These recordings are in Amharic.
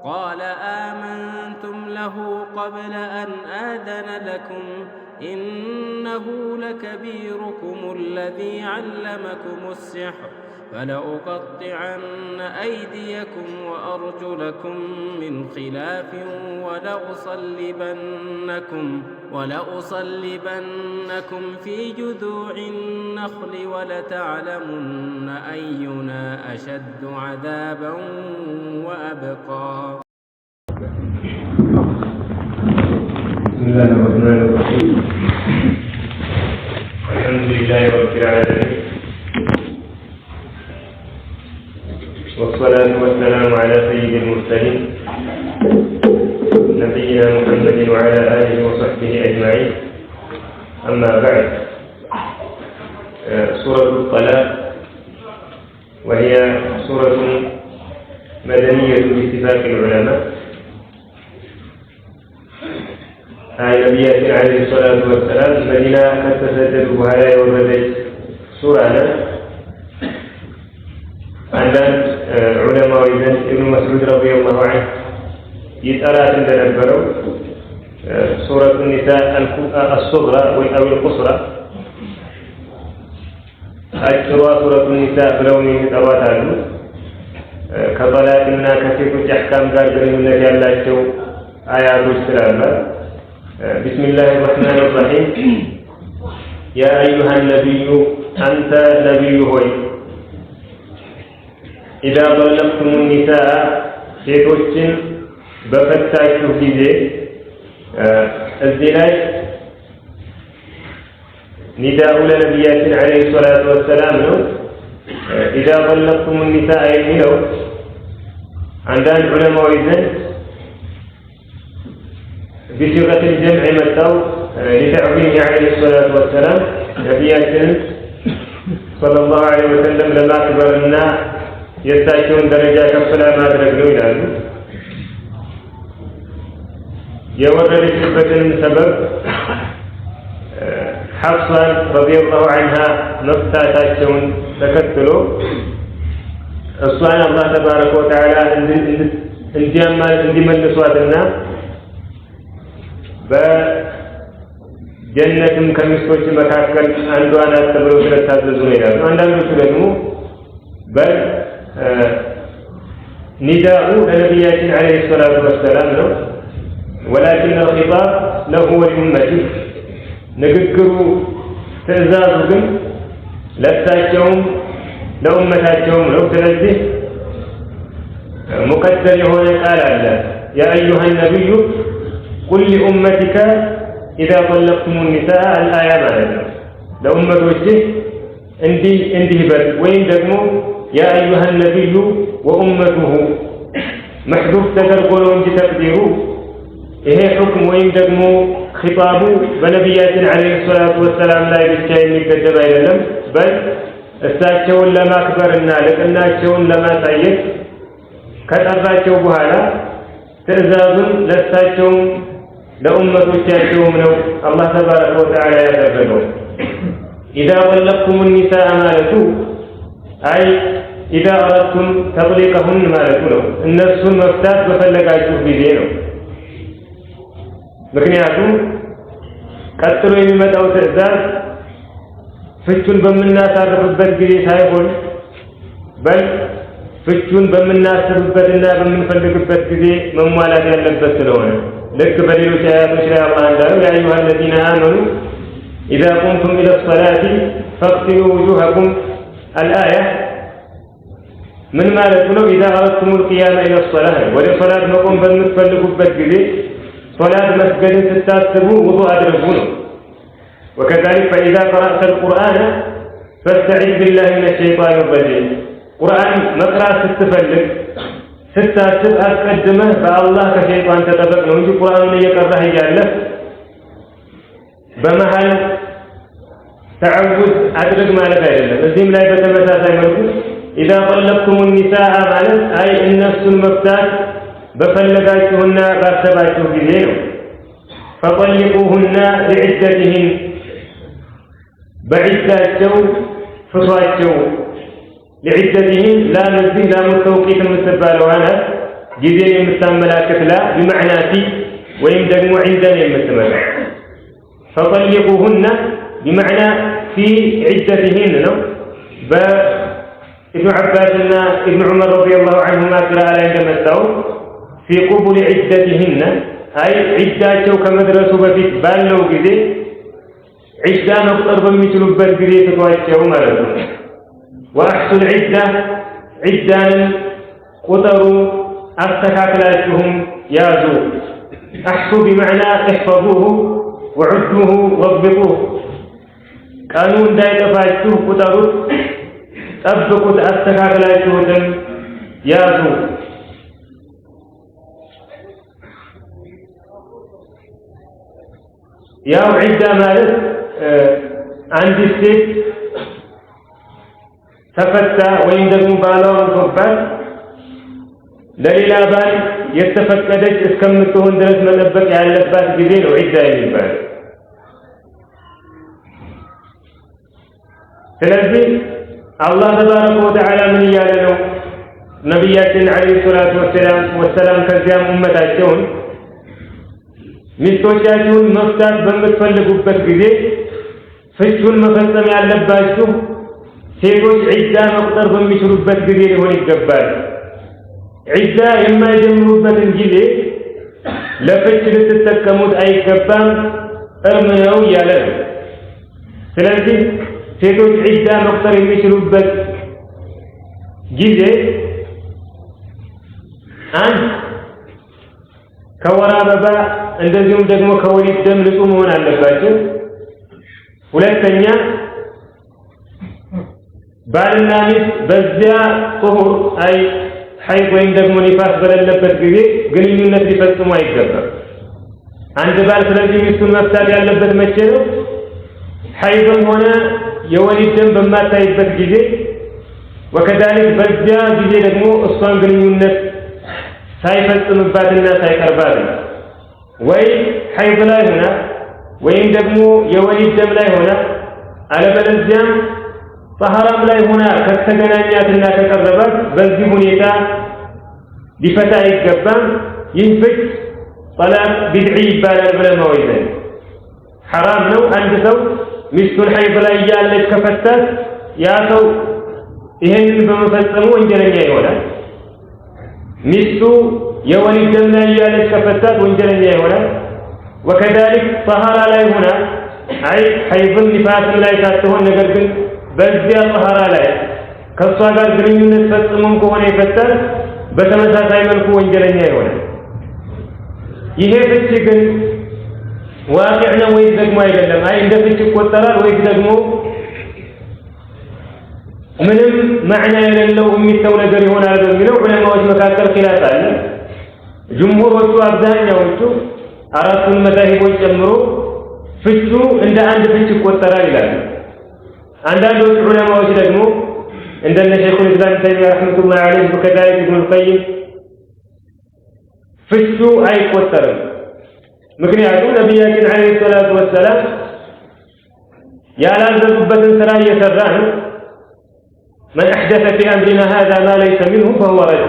قال آمنتم له قبل أن آذن لكم إنه لكبيركم الذي علمكم السحر فلأقطعن أيديكم وأرجلكم من خلاف ولأصلبنكم في جذوع النخل ولتعلمن أينا أشد عذابا وأبقى. بسم الله الرحمن الرحيم. الحمد لله رب العالمين والصلاة والسلام على سيد المرسلين نبينا محمد وعلى آله وصحبه أجمعين. أما بعد، سورة الطلاق وهي سورة مدنية باتفاق العلماء. ነቢያችን ዓለይሂ ሰላቱ ወሰላም መዲና ከተሰደዱ በኋላ የወረደች ሱራ ናት። አንዳንድ ዑለማዊ ዘንድ ኢብኑ መስዑድ ረዲየላሁ ዐንሁ ይጠራት እንደነበረው ሱረቱ ኒሳ አልሱግራ ወይ አልቁስራ፣ አጭሯ ሱረቱ ኒሳ ብለው የሚጠሯት አሉ። ከጠላቅና ከሴቶች አሕካም ጋር ግንኙነት ያላቸው አያቶች ስላሏት بسم الله الرحمن الرحيم. يا أيها النبي أنت نبي هوي إذا طلقتم النساء ሴቶችን በፈታችሁ ጊዜ እዚህ ላይ ኒዳኡ ለነቢያችን ዓለይሂ ሰላቱ ወሰላም ነው። ኢዛ ጠለቅቱም النساء የሚለው አንዳንድ ዑለማዊ ዘንድ بصيغة الجمع متاو لتعظيم عليه الصلاة والسلام نبياتنا صلى الله عليه وسلم لما أكبرنا يستعشون درجة كفلا ما تركنوا إلى ذلك يورد لشبة سبب حفصة رضي الله عنها نفسها تاشون تكتلوا الصلاة الله تبارك وتعالى اندي من نسواتنا በጀነትም ከሚስቶች መካከል አንዷ ናት ተብለው ስለታዘዙ ነው ይላሉ። አንዳንዶቹ ደግሞ ኒዳኡ ለነቢያችን ዓለይሂ ሰላቱ ወሰላም ነው። ወላኪን الخطاب له ولأمته ንግግሩ ትዕዛዙ ግን ለእሳቸውም ለኡመታቸውም ነው። ስለዚህ ሙቀደር የሆነ ቃል አለ። ያ አዩሃ ነቢዩ قل لأمتك إذا طلقتم النساء الآية مالنا لأمة وجه اندي بل وين دقموا يا أيها النبي وأمته محذوف تقرقل وانج تقديروا إيه حكم وين دقموا خطابه بنبيات عليه الصلاة والسلام لا يبشاين يكذب إلى لم بل استاكشون لما أكبرنا لكنا أكشون لما سيد كتأفاكشوا بهالا تأزازون لستاكشون ለኡመቶቻቸውም ነው አላህ ተባረከ ወተዓላ ያደረገው። ኢዛ ጠለቅቱም النساء ማለቱ አይ ኢዛ አረድቱም ተጥሊቀሁን ማለቱ ነው። እነሱን መፍታት በፈለጋችሁ ጊዜ ነው። ምክንያቱም ቀጥሎ የሚመጣው ትዕዛዝ ፍቹን በምናሳርፍበት ጊዜ ሳይሆን በል ፍቹን በምናስብበትና በምንፈልግበት ጊዜ መሟላት ያለበት ስለሆነ لك بدلوا آياتنا الله عندهم يا أيها الذين آمنوا إذا قمتم إلى الصلاة فاغسلوا وجوهكم الآية من ما لكم إذا أردتم القيام إلى الصلاة ولصلاة مقوم بالمتفلقوا بالجزء صلاة مسجد تتاسبوا وضوء أدرسونه. وكذلك فإذا قرأت القرآن فاستعذ بالله من الشيطان الرجيم. قرآن مقرأ ستفلق ስታስብ አስቀድመህ በአላህ ከሸይጣን ተጠበቅ ነው እንጂ ቁርአንን እየቀራህ እያለ በመሃል ተዓውዝ አድርግ ማለት አይደለም። እዚህም ላይ በተመሳሳይ መልኩ ኢዛ ጠለቅቱም النساء ማለት አይ እነሱን መፍታት በፈለጋችሁና ባሰባችሁ ጊዜ ነው። ፈጠልቁሁና لعدتهن بعدتቸው ፍቷቸው لعدتهن لا نزي لا متوقيت المتبالة وانا ጊዜን የምታመላክት ላ بمعنى في ወይም ደግሞ عندنا የምትመጣ فطلقوهن بمعنى في عدتهن ነው በኢብኑ አባስና ኢብኑ ዑመር رضي الله عنهما قراءة ላይ እንደመጣው في قبل عدتهن አይ ዒዳቸው ከመድረሱ በፊት ባለው ጊዜ ዒዳ መቁጠር በሚችሉበት ጊዜ ተቷቸው ማለት ነው واحصل العده عدان قطروا استكاكلاچهم يازوا احصوا بمعنى احفظوه وعدوه واضبطوه قالوا እንዳይጠፋችሁ ቁጠሩት ጠብቁት አስተካክላችሁትን ያዙ ያው ዒዳ ማለት አንድ ሴት ተፈታ ወይም ደግሞ ባሏ ሞቶባት ለሌላ ባል የተፈቀደች እስከምትሆን ድረስ መጠበቅ ያለባት ጊዜ ነው ዒዳ የሚባለው። ስለዚህ አላህ ተባረከ ወተዓላ ምን እያለ ነው? ነቢያችን ዓለይሂ ሰላቱ ወሰላም ከዚያም ኡመታቸውን ሚስቶቻችሁን መፍታት በምትፈልጉበት ጊዜ ፍቹን መፈጸም ያለባችሁ ሴቶች ዒዳ መቁጠር በሚችሉበት ጊዜ ሊሆን ይገባል። ዒዳ የማይጀምሩበትን ጊዜ ለፍች ልትጠቀሙት አይገባም፣ እርም ነው እያለ ነው። ስለዚህ ሴቶች ዒዳ መቁጠር የሚችሉበት ጊዜ አንድ ከወር አበባ እንደዚሁም ደግሞ ከወሊድ ደም ንጹህ መሆን አለባቸው። ሁለተኛ ባልና ሚስት በዚያ ጡሁር አይ ሐይድ ወይም ደግሞ ኒፋስ በሌለበት ጊዜ ግንኙነት ሊፈጽሙ አይገባም። አንድ ባል ስለዚህ ሚስቱን መፍታት ያለበት መቼ ነው? ሐይድም ሆነ የወሊድ ደም በማታይበት ጊዜ ወከዛሊክ በዚያ ጊዜ ደግሞ እሷን ግንኙነት ሳይፈጽምባትና ሳይቀርባት ወይ ሐይድ ላይ ሆና ወይም ደግሞ የወሊድ ደም ላይ ሆና አለበለዚያም ጠሃራም ላይ ሆና ከተገናኛትና ከቀረባት በዚህ ሁኔታ ሊፈታ አይገባም። ይህ ፍች ጠላቅ ቢድዒ ይባላል ብለማው ይዘን ሐራም ነው። አንድ ሰው ሚስቱን ሐይድ ላይ ያለች ከፈታት ያ ሰው ይሄንን በመፈጸሙ ወንጀለኛ ይሆናል። ሚስቱ የወሊድ ደም ላይ ያለች ከፈታት ወንጀለኛ ይሆናል። ወከዛሊክ ጠሃራ ላይ ሆና አይ ሐይድም ኒፋስም ላይ ሳትሆን ነገር ግን በዚያ ጠሃራ ላይ ከሷ ጋር ግንኙነት ፈጽሞም ከሆነ የፈታት በተመሳሳይ መልኩ ወንጀለኛ ይሆናል። ይሄ ፍች ግን ዋቂዕ ነው ወይስ ደግሞ አይደለም? አይ እንደ ፍች ይቆጠራል ወይስ ደግሞ ምንም ማዕና የሌለው የሚተው ነገር ይሆናል በሚለው ዑለማዎች መካከል ኺላፍ አለ። ጅምሁሮቹ አብዛኛዎቹ አራቱን መዛሂቦች ጨምሮ ፍቹ እንደ አንድ ፍች ይቆጠራል ይላሉ። አንዳንዶቹ ዑለማዎች ደግሞ እንደነ ሸይኹል ኢስላም ተይሚያ ረህመቱላሂ ዐለይሂ ወከዛሊክ ኢብኑል ቀይም ፍቹ አይቆጠርም። ምክንያቱም ነቢያችን ዐለይሂ ሰላቱ ወሰላም ያላዘዙበትን ስራ እየሰራ ነው። من أحدث في أمرنا هذا ما ليس منه فهو رد።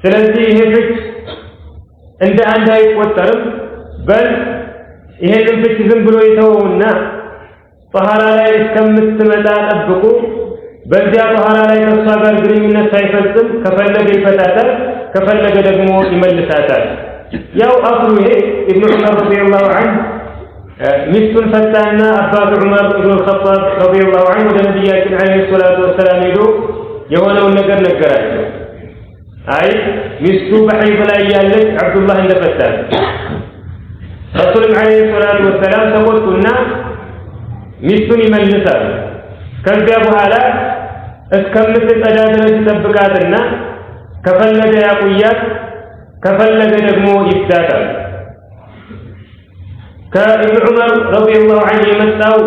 ስለዚህ ይሄ ፍች እንደ አንድ አይቆጠርም። በል ይሄንን ፍች ዝም ብሎ ይተውና ጠሃራ ላይ እስከምትመጣ ጠብቁ። በዚያ ጠሃራ ላይ ከሷ ጋር ግንኙነት ሳይፈጽም ከፈለገ ይፈታታል፣ ከፈለገ ደግሞ ይመልሳታል። ያው አፍሩ ይሄ ኢብኑ ዑመር ረዲየላሁ ዐንሁ ሚስቱን ፈታና አባቱ ዑመር ኢብኑ አልኸጣብ ረዲየላሁ ዐንሁ ወደ ነቢያችን ዐለይሂ ሰላቱ ወሰላም ሄዶ የሆነውን ነገር ነገራቸው። አይ ሚስቱ በሐይድ ላይ ያለች አብዱላህ እንደፈታት ረሱልም ዐለይሂ ሰላቱ ወሰላም ተቆጡና ሚስቱን ይመልሳል። ከዚያ በኋላ እስከምትጸዳ ድረስ ይጠብቃትና ከፈለገ ያቆያት፣ ከፈለገ ደግሞ ይፍታታል። ከኢብኑ ዑመር ረዲየላሁ ዐንሁ የመጣው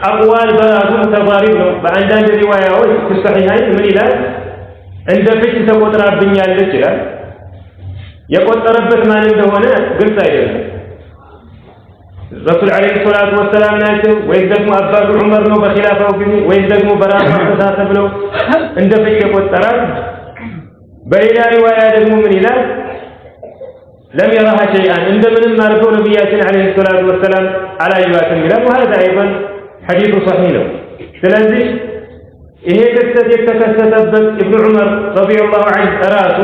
አቅዋል በራሱ ተባሪብ ነው። በአንዳንድ ሪዋያዎች ሰሒሐይን ምን ይላል? እንደ ፍች ተቆጥራብኛለች ይላል። የቆጠረበት ማን እንደሆነ ግልጽ አይደለም። ረሱል ዐለይሂ ሰላቱ ወሰላም ናቸው ወይስ ደግሞ አባቱ ዑመር ነው በኺላፋው ጊዜ ወይስ ደግሞ በራሱ አስተሳሰብ ነው እንደ ፍች የቆጠራት? በሌላ ሪዋያ ደግሞ ምን ይላል? ለም የራሃ ሸይአን እንደምንም አድርገው ነቢያችን ዓለይሂ ሰላቱ ወሰላም አላዩዋትም ይላል። وهذا أيضا حديث صحيح ነው። ስለዚህ ይሄ ክስተት የተከሰተበት ኢብኑ ዑመር ረዲየላሁ ዐንሁ ራሱ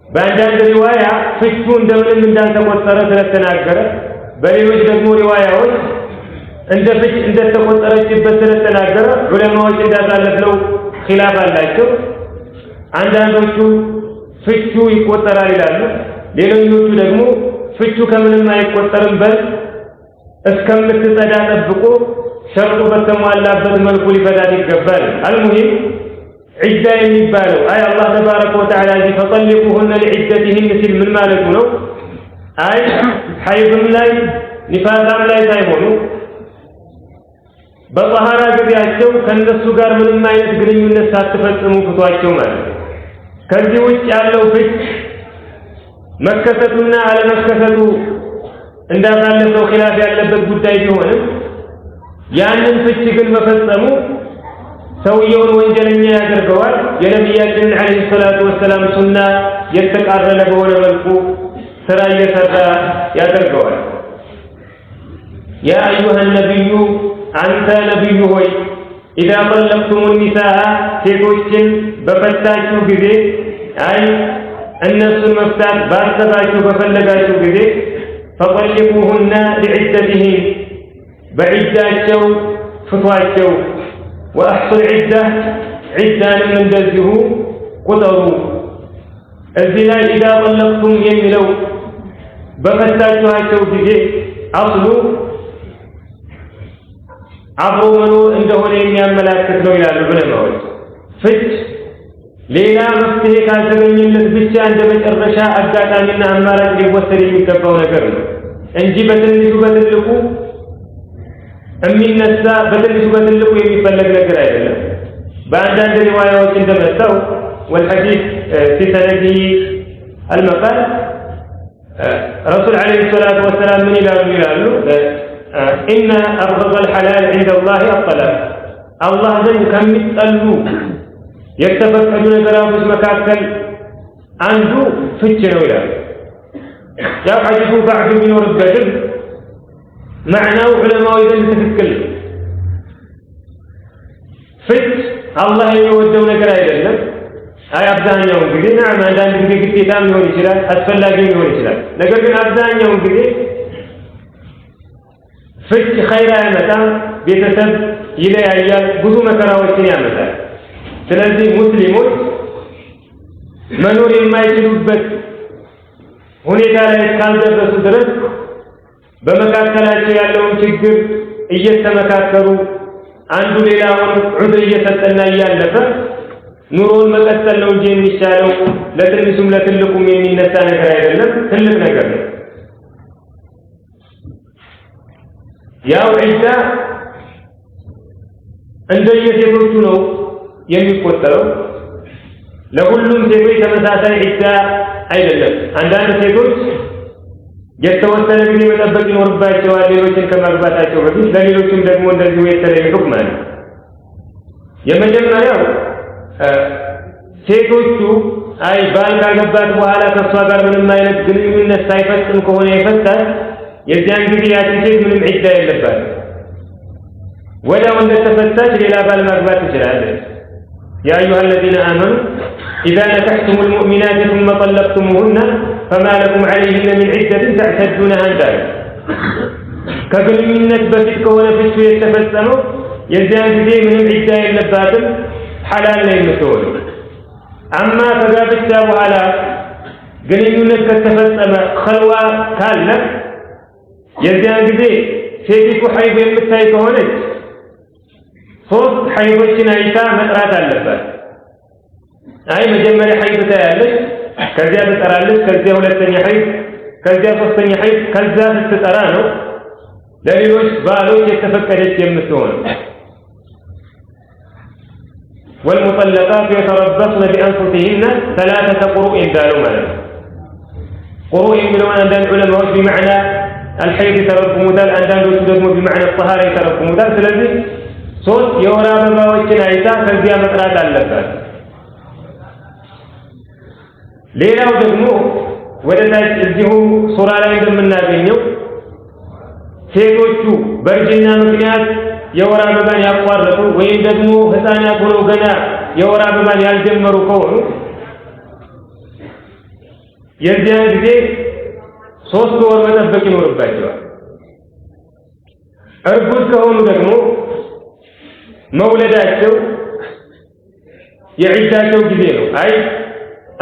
በአንዳንድ ሪዋያ ፍቹ እንደምንም እንዳልተቆጠረ ስለተናገረ በሌሎች ደግሞ ሪዋያዎች እንደ ፍች እንደተቆጠረችበት ስለተናገረ ዑለማዎች እንዳሳለፍነው ኺላፍ አላቸው። አንዳንዶቹ ፍቹ ይቆጠራል ይላሉ፣ ሌሎቹ ደግሞ ፍቹ ከምንም አይቆጠርም በል እስከምትጸዳ ጠብቆ ሸርጡ በተሟላበት መልኩ ሊፈታት ይገባል። አልሙሂም ዒዳ የሚባለው አይ አላህ ተባረከ ወተዓላ እዚህ ፈጠልቁሁነ ሊዒደቲሂን ሲል ምን ማለቱ ነው? አይ ሐይድም ላይ ኒፋሳም ላይ ሳይሆኑ በጠሃራ ጊዜያቸው ከነሱ ጋር ምንም አይነት ግንኙነት ሳትፈጽሙ ፍቷቸው ማለት ነው። ከዚህ ውጭ ያለው ፍች መከሰቱና አለመከሰቱ እንዳሳለፈው ኺላፍ ያለበት ጉዳይ ቢሆንም ያንን ፍች ግን መፈጸሙ ሰውየውን ወንጀለኛ ያደርገዋል። የነቢያችንን ዓለይሂ ሰላቱ ወሰላም ሱና የተቃረነ በሆነ መልኩ ስራ እየሰራ ያደርገዋል። ያ አዩሃ ነቢዩ አንተ ነቢዩ ሆይ ኢዛ ጠለቅቱሙ ኒሳአ ሴቶችን በፈታችሁ ጊዜ አይ እነሱን መፍታት ባሰባችሁ በፈለጋችሁ ጊዜ ፈጠልቁሁነ ሊዒደቲሂን በዒዳቸው ፍቷቸው ወአሕሱል ዒዳ ዒዳንም እንደዚሁ ቁጠሩ። እዚህ ላይ ኢዛ ጠለቅቱም የሚለው በፈታችኋቸው ጊዜ አስሉ አብሮ መኖር እንደሆነ የሚያመላክት ነው ይላሉ ዑለማዎች። ፍች ሌላ መፍትሄ ካልተገኘለት ብቻ እንደ መጨረሻ አጋጣሚና አማራጭ ሊወሰድ የሚገባው ነገር ነው እንጂ በትንሹ በትልቁ የሚነሳ በትንሹ በትልቁ የሚፈለግ ነገር አይደለም። በአንዳንድ ሪዋያዎች እንደመጣው والحديث في سنده المقال رسول عليه الصلاة والسلام من يقولوا إن أبغض الحلال عند الله الطلاق الله ዘንድ ከሚጠሉ የተፈቀዱ ነገራቶች መካከል አንዱ ፍች ነው ይላል። ያው ሐዲሱ ባዕዱ ቢኖርበትም ማዕናው ዑለማው ዘንድ ትክክል። ፍች አላህ የሚወደው ነገር አይደለም። አይ አብዛኛውን ጊዜ ናም አንዳንድ ጊዜ ግዴታም ሊሆን ይችላል፣ አስፈላጊም ሊሆን ይችላል። ነገር ግን አብዛኛውን ጊዜ ፍች ኸይር አያመጣም፣ ቤተሰብ ይለያያል፣ ብዙ መከራዎችን ያመጣል። ስለዚህ ሙስሊሞች መኖር የማይችሉበት ሁኔታ ላይ እስካልደረሱ ድረስ በመካከላቸው ያለውን ችግር እየተመካከሩ አንዱ ሌላውን ዑድር እየሰጠና እያለፈ ኑሮን መቀጠል ነው እንጂ የሚሻለው ለትንሹም ለትልቁም የሚነሳ ነገር አይደለም፣ ትልቅ ነገር ነው። ያው ዒዳ እንደየሴቶቹ ነው የሚቆጠረው። ለሁሉም ሴቶች ተመሳሳይ ዒዳ አይደለም። አንዳንድ ሴቶች የተወሰነ ጊዜ መጠበቅ ይኖርባቸዋል ሌሎችን ከማግባታቸው በፊት፣ ለሌሎችም ደግሞ እንደዚሁ የተለየ ሁክም አለ። የመጀመሪያው ሴቶቹ አይ ባል ካገባት በኋላ ከሷ ጋር ምንም አይነት ግንኙነት ሳይፈጽም ከሆነ የፈታት የዚያን ጊዜ ያቺ ሴት ምንም ዒዳ የለባትም። ወዲያው እንደተፈታች ሌላ ባል ማግባት ትችላለች። ያ አዩሃ አለዚነ አመኑ ኢዛ ነከሕቱሙ ልሙእሚናት ثم ጠለቅቱሙሁነ ፈማ ለኩም ዐለይሂነ ሚን ዒደትን ተዕተዱነሃ እንዳለ ከግንኙነት በፊት ከሆነ ፍቹ የተፈጸመው የዚያን ጊዜ ምንም ዒዳ የለባትም፣ ሐላል ነው የምትሆነው። አማ ከጋብቻ በኋላ ግንኙነት ከተፈጸመ ኸልዋ ካለ የዚያን ጊዜ ሴቲቱ ሐይድ የምታይ ከሆነች 3 ሐይዶችን አይታ መጥራት አለባት። አይ መጀመሪያ ሐይድ ታያለች፣ ከዚያ ትጠራለች፣ ከዚያ ሁለተኛ ሐይድ፣ ከዚያ ሶስተኛ ሐይድ፣ ከዛ ስትጠራ ነው ለሌሎች ባሎች የተፈቀደች የምትሆነው። والمطلقات يتربصن بأنفسهن 3 قروء እንዳለው ማለት ነው። قروء የሚለውን አንዳንድ ዑለማዎች بمعنى الحيض ተረጉሙታል፣ አንዳንዶቹ ደግሞ بمعنى الطهارة ተረጉሙታል። ስለዚህ 3 የወር አበባዎችን አይታ ከዚያ መጥራት አለባት። ሌላው ደግሞ ወደ ታች እዚሁ ሱራ ላይ እንደምናገኘው ሴቶቹ በእርጅና ምክንያት የወር አበባን ያቋረጡ ወይም ደግሞ ህፃናት ሆነው ገና የወር አበባን ያልጀመሩ ከሆኑ የዚያን ጊዜ 3 ወር መጠበቅ ይኖርባቸዋል። እርጉዝ ከሆኑ ደግሞ መውለዳቸው የዒዳቸው ጊዜ ነው። አይ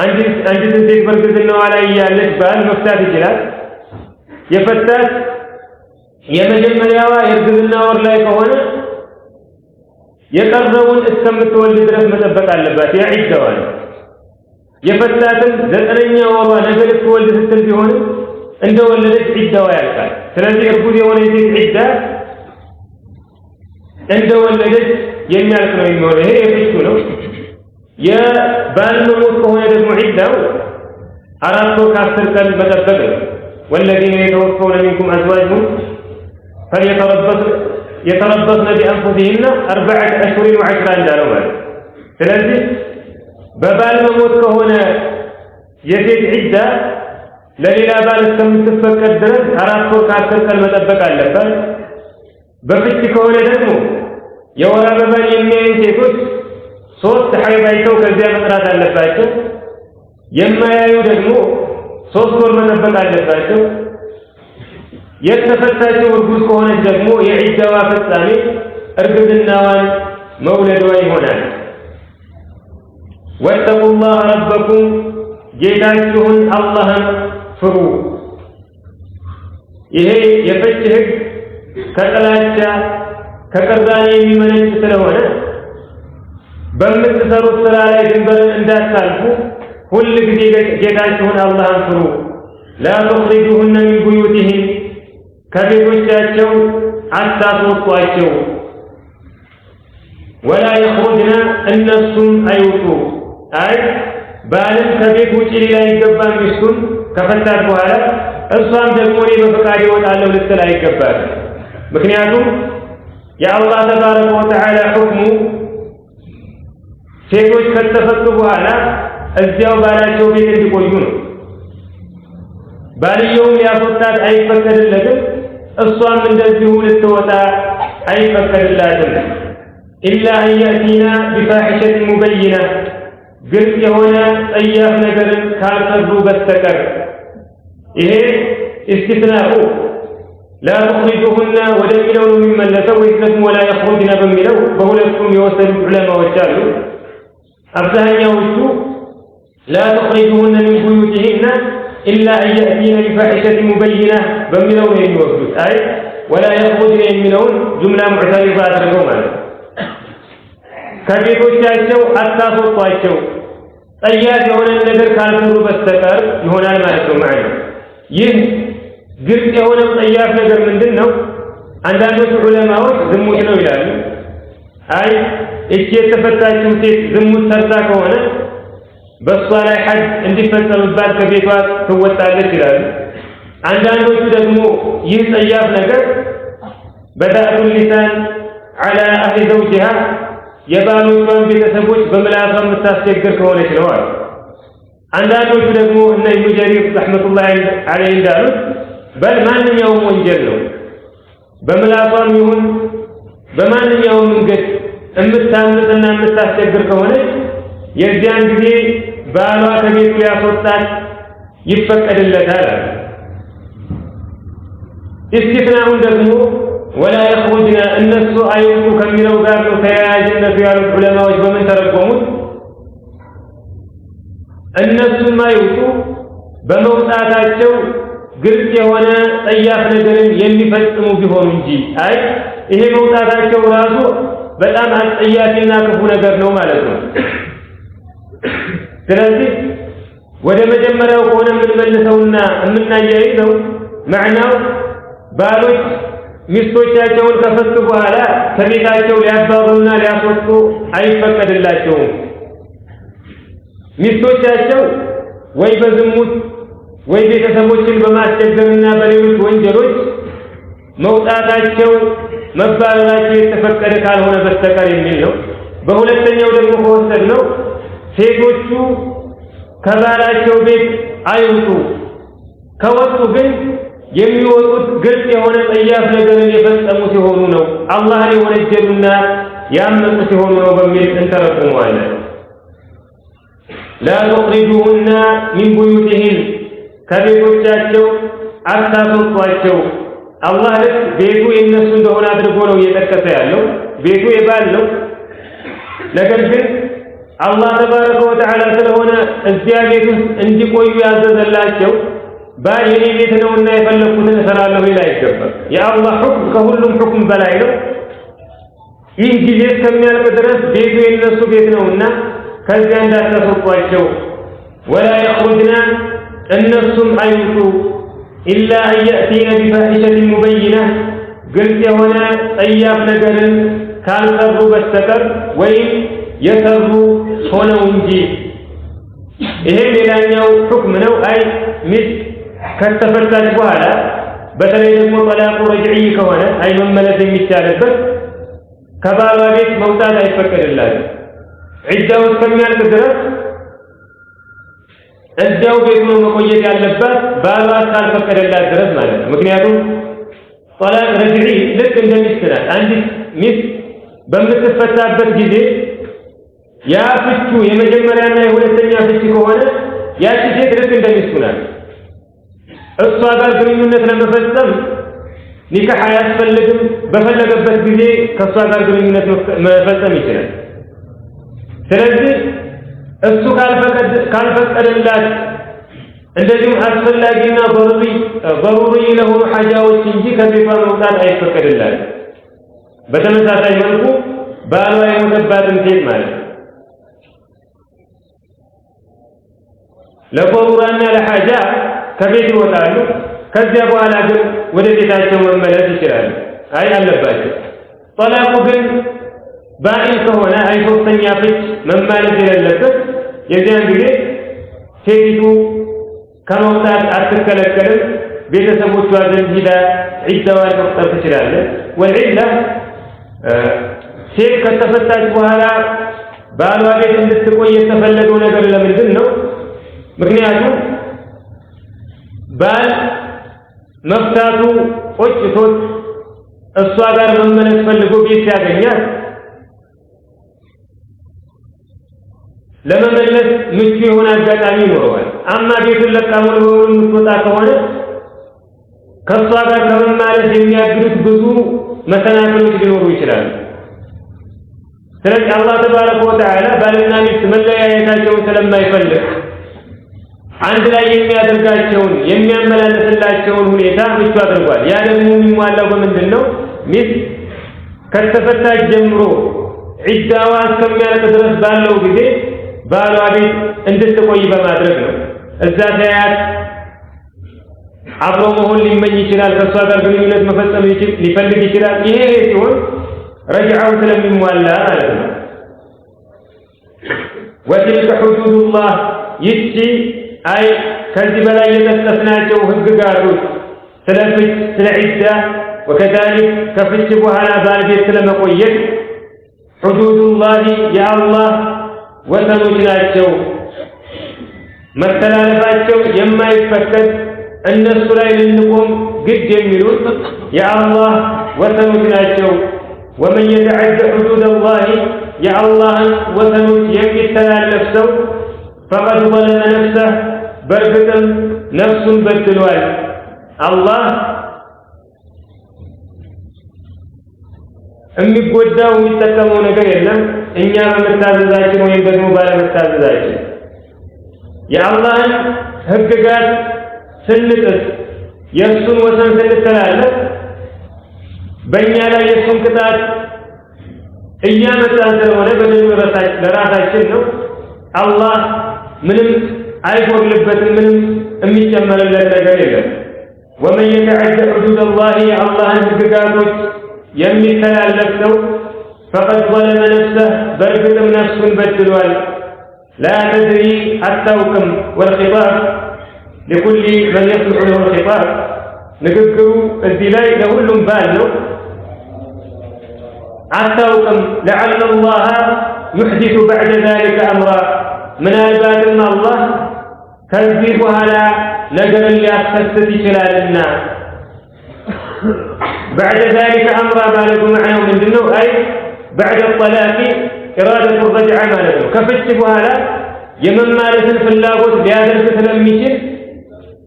አንዲት ሴት በእርግዝናዋ ላይ ያለች ባል መፍታት ይችላል። የፈታት የመጀመሪያዋ የእርግዝና ወር ላይ ከሆነ የቀረውን እስከምትወልድ ድረስ መጠበቅ አለባት። የዒዳዋ ነው። የፈታትም 9ኛ ወሯ ነገ ልትወልድ ስትል ቢሆን እንደወለደች ዒዳዋ ያልቃል። ስለዚህ እርጉዝ የሆነ ሴት ዒዳ እንደወለደች የሚያልቅ ነው የሚሆነው። ይሄ የፍቹ ነው። የባል መሞት ከሆነ ደግሞ ዒዳው 4 ወር ከ10 ቀን መጠበቅ ነው። والذين يتوفون منكم أزواجهم فليتربصن بأنفسهن 4 أشهر و10 እንዳለው ማለት። ስለዚህ በባል መሞት ከሆነ የሴት ዒዳ ለሌላ ባል እስከምትፈቀድ ድረስ 4 ወር ከ10 ቀን መጠበቅ አለባት። በፍች ከሆነ ደግሞ የወር አበባን የሚያዩ ሴቶች 3 ሐይድ አይተው ከዚያ መጥራት አለባቸው። የማያዩ ደግሞ 3 ወር መጠበቅ አለባቸው። የተፈታቸው እርጉዝ ከሆነች ደግሞ የዒዳዋ ፍጻሜ እርግዝናዋን መውለዷ ይሆናል። ወተቁላህ ረበኩም ጌታችሁን አላህን ፍሩ። ይሄ የፍች ህግ ከጥላቻ ከቅራኔ የሚመነጭ ስለሆነ በምትሰሩት ስራ ላይ ድንበርን እንዳታልፉ ሁል ጊዜ ጌታችሁን አላህን ፍሩ። ላ ተኽሪጁሁነ ሚን ቡዩቲሂን ከቤቶቻቸው አታስወጧቸው። ወላ የኽሩጅነ እነሱም አይውጡ። አይ ባልም ከቤት ውጭ ሊል አይገባም። ሚስቱን ከፈታት በኋላ እሷም ደግሞ እኔ በፈቃድ እወጣለሁ ልትል አይገባም። ምክንያቱም የአላህ ተባረከ ወተዓላ ሁክሙ ሴቶች ከተፈቱ በኋላ እዚያው ባላቸው ቤት እንዲቆዩ ነው። ባልየውም ሊያስወጣት አይፈቀድለትም፣ እሷም እንደዚሁ ልትወጣ አይፈቀድላትም። ኢላ አን የእቲና ቢፋሒሸት ሙበይና ግልጽ የሆነ ጸያፍ ነገርን ካልሰሩ በስተቀር። ይሄ ኢስቲስናኡ ላ ተኽሪጁሁነ ወደሚለው ነው የሚመለሰው ወይስ ደግሞ ወላ የኽሩጅነ በሚለው? በሁለቱም የወሰዱት ዑለማዎች አሉ። አብዛኛዎቹ ላ ተኽሪጁሁነ ሚን ቡዩቲሂነ ኢላ አን የእቲነ ቢፋሒሸት ሙበይና በሚለው ነው የሚወስዱት። አይ ወላ የኽሩጅነ የሚለውን ጁምላ ሙዕተሪዳ አድርገው ማለት ነው። ከቤቶቻቸው አታስወጧቸው ጸያፍ የሆነ ነገር ካልሰሩ በስተቀር ይሆናል ማለት ነው ማለት ነው። ይህ ግልጽ የሆነው ጸያፍ ነገር ምንድን ነው? አንዳንዶቹ ዑለማዎች ዝሙት ነው ይላሉ። አይ እቺ የተፈታችው ሴት ዝሙት ሰርታ ከሆነ በእሷ ላይ ሐድ እንዲፈጸምባት ከቤቷ ትወጣለች ይላሉ። አንዳንዶቹ ደግሞ ይህ ጸያፍ ነገር በዳእቱ ሊሳን ዐላ አህሊ ዘውጅሃ የባሎቿን ቤተሰቦች በምላሷ የምታስቸግር ከሆነች ነው አሉ። አንዳንዶቹ ደግሞ እነ ኢብኑ ጀሪር ረሕመቱላሂ ዐለይሂ እንዳሉት በል ማንኛውም ወንጀል ነው በምላሷም ይሁን በማንኛውም መንገድ የምታምፅና የምታስቸግር ከሆነች የዚያን ጊዜ ባሏ ከቤቱ ያስወጣት ይፈቀድለታል። ኢስቲስናኡን ደግሞ ወላ የኽሩጅነ እነሱ አይውጡ ከሚለው ጋር ነው ተያያዥነቱ ያሉት ዑለማዎች በምን ተረጎሙት? እነሱም አይውጡ በመውጣታቸው ግልጽ የሆነ ጸያፍ ነገርን የሚፈጽሙ ቢሆኑ እንጂ። አይ ይሄ መውጣታቸው ራሱ በጣም አጸያፊና ክፉ ነገር ነው ማለት ነው። ስለዚህ ወደ መጀመሪያው ከሆነ የምንመልሰውና የምናያይዘው ማዕናው ባሎች ሚስቶቻቸውን ከፈቱ በኋላ ከቤታቸው ሊያባሩና ሊያስወጡ አይፈቀድላቸውም። ሚስቶቻቸው ወይ በዝሙት ወይ ቤተሰቦችን በማስቸገርና በሌሎች ወንጀሎች መውጣታቸው መባረራቸው የተፈቀደ ካልሆነ በስተቀር የሚል ነው። በሁለተኛው ደግሞ ከወሰድነው ሴቶቹ ከባላቸው ቤት አይውጡ። ከወጡ ግን የሚወጡት ግልጽ የሆነ ጸያፍ ነገርን የፈጸሙ ሲሆኑ ነው፣ አላህን የወነጀሉና ያመፁ ሲሆኑ ነው በሚል እንተረጉመዋለን። ላ ቱኽሪጁሁና ሚን ቡዩቲሂን ከቤቶቻቸው አታስወጧቸው። አላህ ልክ ቤቱ የነሱ እንደሆነ አድርጎ ነው እየጠቀሰ ያለው። ቤቱ የባል ነው። ነገር ግን አላህ ተባረከ ወተዓላ ስለሆነ እዚያ ቤት ውስጥ እንዲቆዩ ያዘዘላቸው ባል የኔ ቤት ነውና የፈለኩትን እሰራለሁ ሊል አይገባም። የአላህ ሁክም ከሁሉም ሁክም በላይ ነው። ይህ ጊዜ እስከሚያልቅ ድረስ ቤቱ የነሱ ቤት ነውና ከዚያ እንዳታስወጧቸው። ወላ የኽሩጅና እነሱም አይውጡ ኢላ አን የእቲነ ቢፋሒሸትን ሙበይና ግልጽ የሆነ ጸያፍ ነገርን ካልሰሩ በስተቀር ወይም የሰሩ ሆነው እንጂ። ይሄም ሌላኛው ሁክም ነው። አይ ሚስት ከተፈታች በኋላ በተለይ ደግሞ ጠላቁ ረጅዒ ከሆነ አይ መመለስ የሚቻልበት ከባሏ ቤት መውጣት አይፈቀድላትም። ዒዳው እስከሚያልቅ ድረስ እዚያው ቤት ነው መቆየት ያለባት ባሏ ካልፈቀደላት ድረስ ማለት ነው። ምክንያቱም ጠላቅ ረጅዒ ልክ እንደ ሚስት ናት። አንዲት ሚስት በምትፈታበት ጊዜ ያ ፍቹ የመጀመሪያና የሁለተኛ ፍቺ ከሆነ ያቺ ሴት ልክ እንደ ሚስቱ ናት። እሷ ጋር ግንኙነት ለመፈጸም ኒካህ አያስፈልግም። በፈለገበት ጊዜ ከእሷ ጋር ግንኙነት መፈጸም ይችላል። ስለዚህ እሱ ካልፈቀደላት እንደዚሁም አስፈላጊና ضروري ለሆኑ ሐጃዎች እንጂ ከቤቷ መውጣት አይፈቀድላት። በተመሳሳይ መልኩ ባሏ የሞተባትን ሴት ማለት ለضرورና ለሐጃ ከቤት ይወጣሉ። ከዚያ በኋላ ግን ወደ ቤታቸው መመለስ ይችላሉ። አይ አለባቸው። ጠላቁ ግን ባኢን ከሆነ አይ ሶስተኛ ፍች መማለስ የሌለበት የዚያን ጊዜ ሴቲቱ ከመውጣት አትከለከልም። ቤተሰቦቿ ዘንድ ሂዳ ዒዳዋን መቁጠር ትችላለች። ወልዒላ ሴት ከተፈታች በኋላ ባሏ ቤት እንድትቆይ የተፈለገው ነገር ለምንድን ነው? ምክንያቱም ባል መፍታቱ ቆጭቶት እሷ ጋር መመለስ ፈልጎ ቤት ሲያገኛት ለመመለስ ምቹ የሆነ አጋጣሚ ይኖረዋል። አማ ቤቱን ለቃ ሙሉ በሙሉ የምትወጣ ከሆነ ከእሷ ጋር ከመመለስ የሚያግዱት ብዙ መሰናክሎች ሊኖሩ ይችላሉ። ስለዚህ አላህ ተባረከ ወተዓላ ባልና ሚስት መለያየታቸውን ስለማይፈልግ አንድ ላይ የሚያደርጋቸውን የሚያመላለስላቸውን ሁኔታ ምቹ አድርጓል። ያ ደግሞ የሚሟላው በምንድን ነው? ሚስት ከተፈታች ጀምሮ ዒዳዋ እስከሚያልቅ ድረስ ባለው ጊዜ ባሏ ቤት እንድትቆይ በማድረግ ነው። እዛ ሳያት አብሮ መሆን ሊመኝ ይችላል። ከእሷ ጋር ግንኙነት መፈጸም ሊፈልግ ይችላል። ይሄ ሲሆን ረጅዓው ስለሚሟላ ማለት ነው። ወትልከ ሑዱዱላህ ይቺ አይ ከዚህ በላይ የጠቀስናቸው ህግጋቶች ስለ ፍች፣ ስለ ዒዳ ወከዛሊክ ከፍች በኋላ ባል ቤት ስለመቆየት ሑዱዱላህ የአላህ ወሰኖች ናቸው። መተላለፋቸው የማይፈቀድ እነሱ ላይ ልንቆም ግድ የሚሉት የአላህ ወሰኖች ናቸው። ወመን የተዐደ ሑዱደላህ የአላህን ወሰኖች የሚተላለፍ ሰው ፈቀድ ظለመ ነፍሰህ በእርግጥም ነፍሱን በድሏል። አላህ የሚጎዳው የሚጠቀመው ነገር የለም እኛ በመታዘዛችን ወይም ደግሞ ባለመታዘዛችን። የአላህን ህግጋት ስንጥስ የእሱን ወሰን ስንተላለፍ በእኛ ላይ የእሱን ቅጣት እያመጣን ስለሆነ በደሉ ለራሳችን ነው። አላህ ምንም አይጎድልበትም፣ ምንም የሚጨመርለት ነገር የለም። ወመን የተዐደ ሑዱደላህ የአላህን ህግጋቶች የሚተላለፍ ሰው ፈቀድ ظለመ ነፍሰህ በእርግጥም ነፍሱን በድሏል። ላ ተድሪ አታውቅም። ወልኺጣብ ሊኩል መን የስሉሑ ለሁ ልኺጣብ ንግግሩ እዚህ ላይ ለሁሉም ባል ነው። አታውቅም ለዐለ ላህ ዩሕዲሱ በዕደ ዛሊከ አምራ ምናልባትም አላህ ከዚህ በኋላ ነገርን ሊያስከስት ይችላልና بعد ذلك أمر مالك معناه من دنو أي بعد الطلاق إرادة الرجعة مالك كفت بهذا يمن مالك في اللاغوت بيادر تلميشن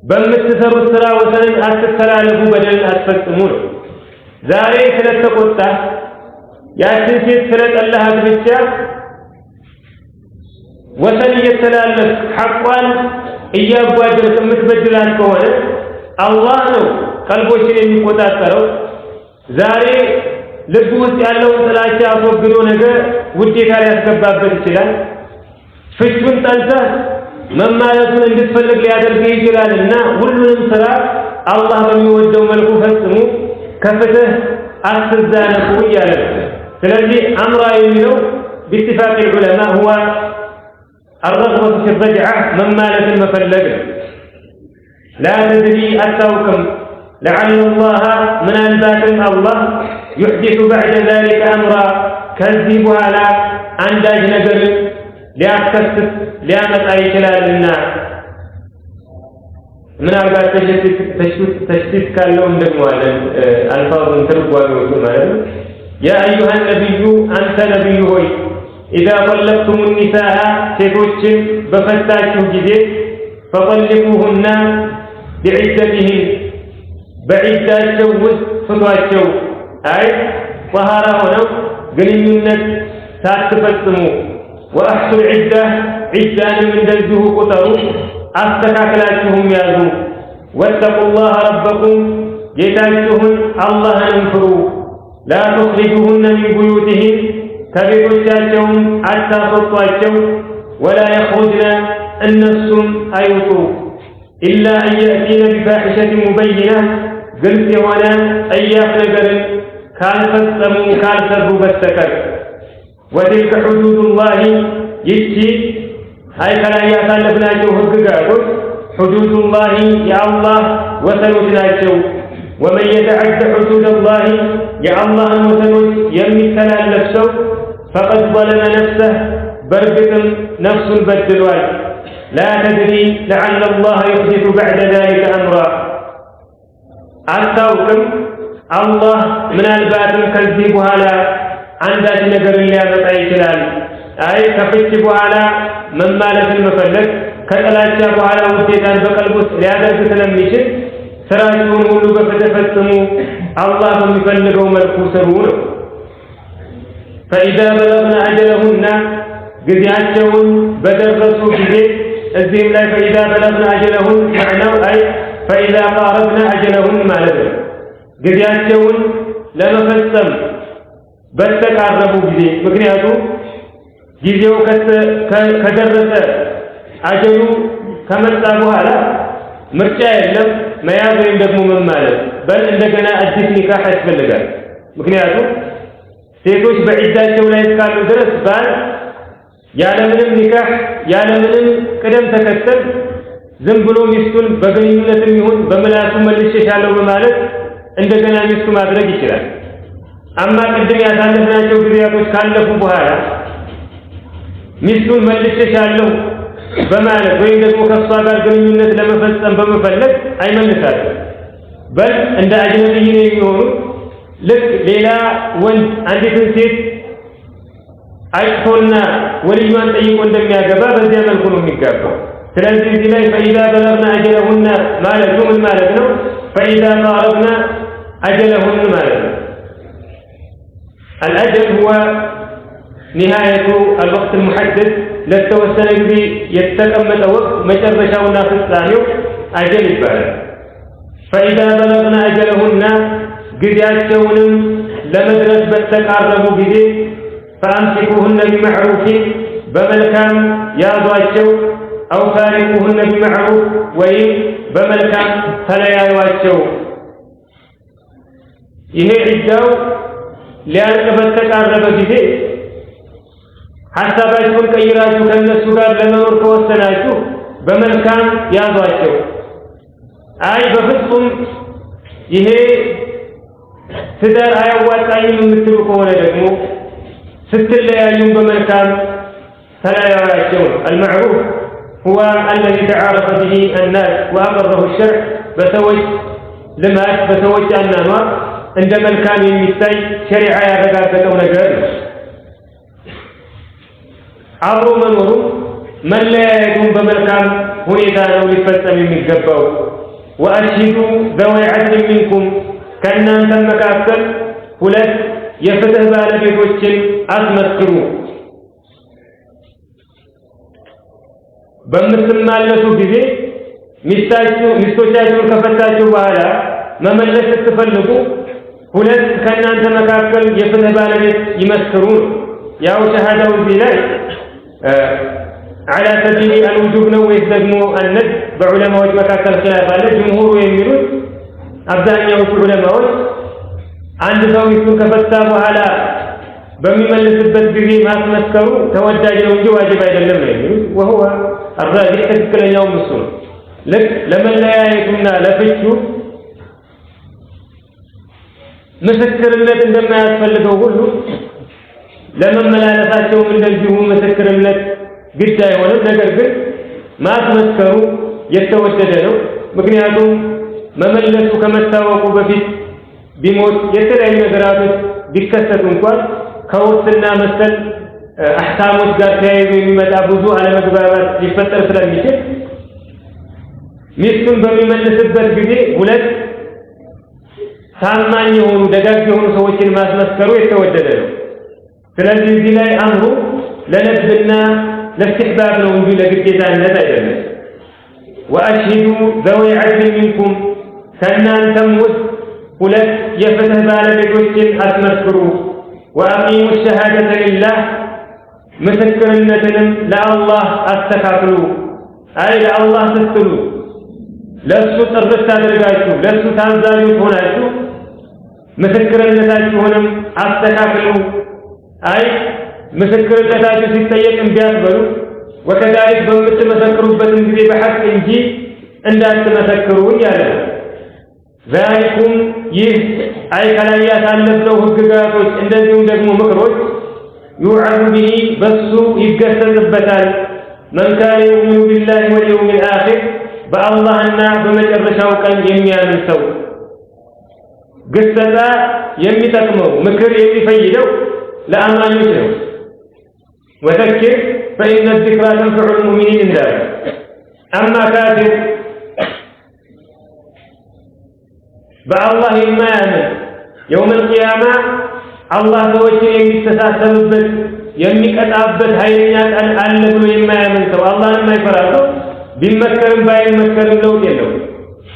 بمستثر السرا وسنن أتتلالف بدل أتفتمون ዛሬ ስለተቆጣ ያችን ሴት ስለጠላሃት ብቻ ወሰን እየተላለፍ ሐቋን እያጓደልክ የምትበድላት ከሆነ አላህ ነው ቀልቦችን የሚቆጣጠረው። ዛሬ ልብ ውስጥ ያለውን ጥላቻ አስወግዶ ነገር ውዴታ ሊያስገባበት ይችላል። ፍቹን ጠልተህ መማለቱን እንድትፈልግ ሊያደርግ ይችላልና ሁሉንም ስራ አላህ በሚወደው መልኩ ፈጽሙ كفتة أستزانه وياله فالذي أمر يمينه باتفاق العلماء هو الرغبة في الرجعة مما لك المفلق لا تدري أتوكم لعل الله من الباطن الله يحدث بعد ذلك أمرا كذب على عنداج نقر ليأكسس ليامت أي خلال النار من أربعة تشتيت كان لهم دموالا ألفاظ تربوا بوجوه يا أيها النبي أنت نبي هوي إذا طلقتم النساء سيتوش بفتاته جديد فطلقوهن بعدتهن بعدات شوز فتواتشو أي طهارة هنا قليلنا تاتفتموا وأحسوا العدة عدان من دلزه قطروا أستكاكلاتهم يازو واتقوا الله ربكم جيتاجتهن الله انفروا لا تخرجوهن من بيوتهن كبيرتاتهم حتى خطواتهم ولا يخرجن النفسهم أيوتوا إلا أن يأتين بفاحشة مبينة قلت وانا أياف نقر كان فستموا كان سروا بالسكر وتلك حدود الله يجي هاي كلا يأتلفنا جو حقوق حدود الله يا الله وسنوتناجو ومن يتعد حدود الله يا الله وسنوت يمي كلا نفسه فقد ظلم نفسه برقة نفس بدلوان لا تدري لعل الله يحدث بعد ذلك أمرا أتوكم الله من الباطن كذبها لا عندك نقر اللي أبطأ جلال أي كفتبها على من مالك المفلك كالألاجة على وسيطان بقلبه لأدرك تلميشه سراجون ولو بفتفتموا الله مفلقوا ملكوسرون فإذا بلغنا أجلهن قد يعجون بدرسوا بذي الزيم لا فإذا بلغنا أجلهن معناه أي فإذا قاربنا أجلهن مالك قد يعجون لما فتم بس تقاربوا بذي مكنياتو ጊዜው ከደረሰ አጀሉ ከመጣ በኋላ ምርጫ የለም መያዝ ወይም ደግሞ መማለስ በል እንደገና አዲስ ኒካህ ያስፈልጋል። ምክንያቱም ሴቶች በዒዳቸው ላይ እስካሉ ድረስ ባል ያለምንም ኒካህ ያለምንም ቅደም ተከተል ዝም ብሎ ሚስቱን በግንኙነትም ይሁን በመላሱ መልሼሻለሁ በማለት እንደገና ሚስቱ ማድረግ ይችላል። አማ ቅድም ያሳለፍናቸው ጊዜያቶች ካለፉ በኋላ ሚስቱን መልሼሻለሁ በማለት ወይም ደግሞ ከሷ ጋር ግንኙነት ለመፈጸም በመፈለግ አይመልሳትም። በል እንደ አጅነብይ ነው የሚሆኑት። ልክ ሌላ ወንድ አንዲትን ሴት አይቶና ወልዩን ጠይቆ እንደሚያገባ በዚያ መልኩ ነው የሚጋባው። ስለዚህ እዚህ ላይ ፈኢዛ በለግና አጀለሁና ማለቱ ምን ማለት ነው? ፈኢዛ ቃረብና አጀለሁን ማለት ነው። الأجل هو نهاية الوقت المحدد للتوسل به يتكمل وقت مجرشا وناس الثاني أجل البالغ فإذا بلغنا أجلهن قد يأتون لمدرس بتقاربوا به فأمسكوهن بمعروف بملكان ياضوا أو فارقوهن بمعروف وإن بملكان فلا يواجهوا إيه عداو لأنك بتقارب به ሐሳባችሁን ቀይራችሁ ከነሱ ጋር ለመኖር ከወሰናችሁ በመልካም ያዟቸው። አይ በፍጹም ይሄ ትዳር አያዋጣኝም የምትሉ ከሆነ ደግሞ ስትለያዩም በመልካም ተለያዩአቸው። المعروف هو الذي تعارف به الناس وأقره الشرع بتوج لمات بتوج النار عندما كان يمتاي شريعة يرغبته ነገር አብሮ መኖሩ መለያየቱን በመልካም ሁኔታ ነው ሊፈጸም የሚገባው وأشهدوا ذوي عدل منكم ከእናንተ መካከል ሁለት የፍትህ ባለቤቶችን አስመስክሩ በምትማለሱ ጊዜ ሚስቶቻችሁን ከፈታችሁ በኋላ መመለስ ስትፈልጉ ሁለት ከእናንተ መካከል የፍትህ ባለቤት ይመስክሩ ያው ሸሃዳው እዚህ ላይ على سبيل الوجوب ነው ወይስ ደግሞ الند በዑለማዎች መካከል ኺላፍ አለ ጅምሁሩ የሚሉት አብዛኛው ዑለማዎች አንድ ሰው ሚስቱን ከፈታ በኋላ በሚመለስበት ጊዜ ማስመስከሩ ተወዳጅ ነው እንጂ ዋጅብ አይደለም ነው የሚሉት وهو الراجح ትክክለኛው እሱ ነው ልክ ለመለያየቱና ለፍቹ ምስክርነት እንደማያስፈልገው ሁሉ ለመመላለሳቸው እንደዚሁ ምስክርነት ግድ አይሆንም ነገር ግን ማስመስከሩ የተወደደ ነው ምክንያቱም መመለሱ ከመታወቁ በፊት ቢሞት የተለያዩ ነገራቶች ቢከሰቱ እንኳን ከውርስና መሰል አህካሞች ጋር ተያይዞ የሚመጣ ብዙ አለመግባባት ሊፈጠር ስለሚችል ሚስቱን በሚመልስበት ጊዜ ሁለት ታማኝ የሆኑ ደጋግ የሆኑ ሰዎችን ማስመስከሩ የተወደደ ነው ስለዚህ እዚህ ላይ አምሩ ለነብና ለስትሕባብ ነው እንጂ ለግዴታነት አይደለም وأشهدوا ذوي عدل منكم ከእናንተም ውስጥ ሁለት የፍትህ ባለቤቶችን አስመስክሩ وأقيموا الشهادة لله ምስክርነትንም ለአላህ አስተካክሉ አይ ለአላህ ስትሉ ለሱ ጥርት አድርጋችሁ ለሱ ታዛዦች ሆናችሁ ምስክርነታችሁንም አስተካክሉ አይ ምስክርነታችሁ ሲጠየቅ እንዲያስበሉ ወከዛሊክ በምትመሰክሩበት ጊዜ በሐቅ እንጂ እንዳትመሰክሩ ያለ ذلكم ይህ አይ ከላይ ያሳለፍነው ህግጋቶች እንደዚሁም ደግሞ ምክሮች يوعظ به በሱ ይገሰጽበታል من كان يؤمن بالله واليوم الآخر በአላህና በመጨረሻው ቀን የሚያምን ሰው ግሰጣ የሚጠቅመው ምክር የሚፈይደው ለአማኞች ነው وذكر فإن الذكرى تنفع المؤمنين እንዳለ أما كافر በአላህ የማያምን يوم القيامة አላህ ሰዎችን የሚተሳሰብበት የሚቀጣበት ኃይለኛ ቀን አለ ብሎ የማያምን ሰው አላህን የማይፈራ ሰው ቢመከርም ባይመከርም ለውጥ የለውም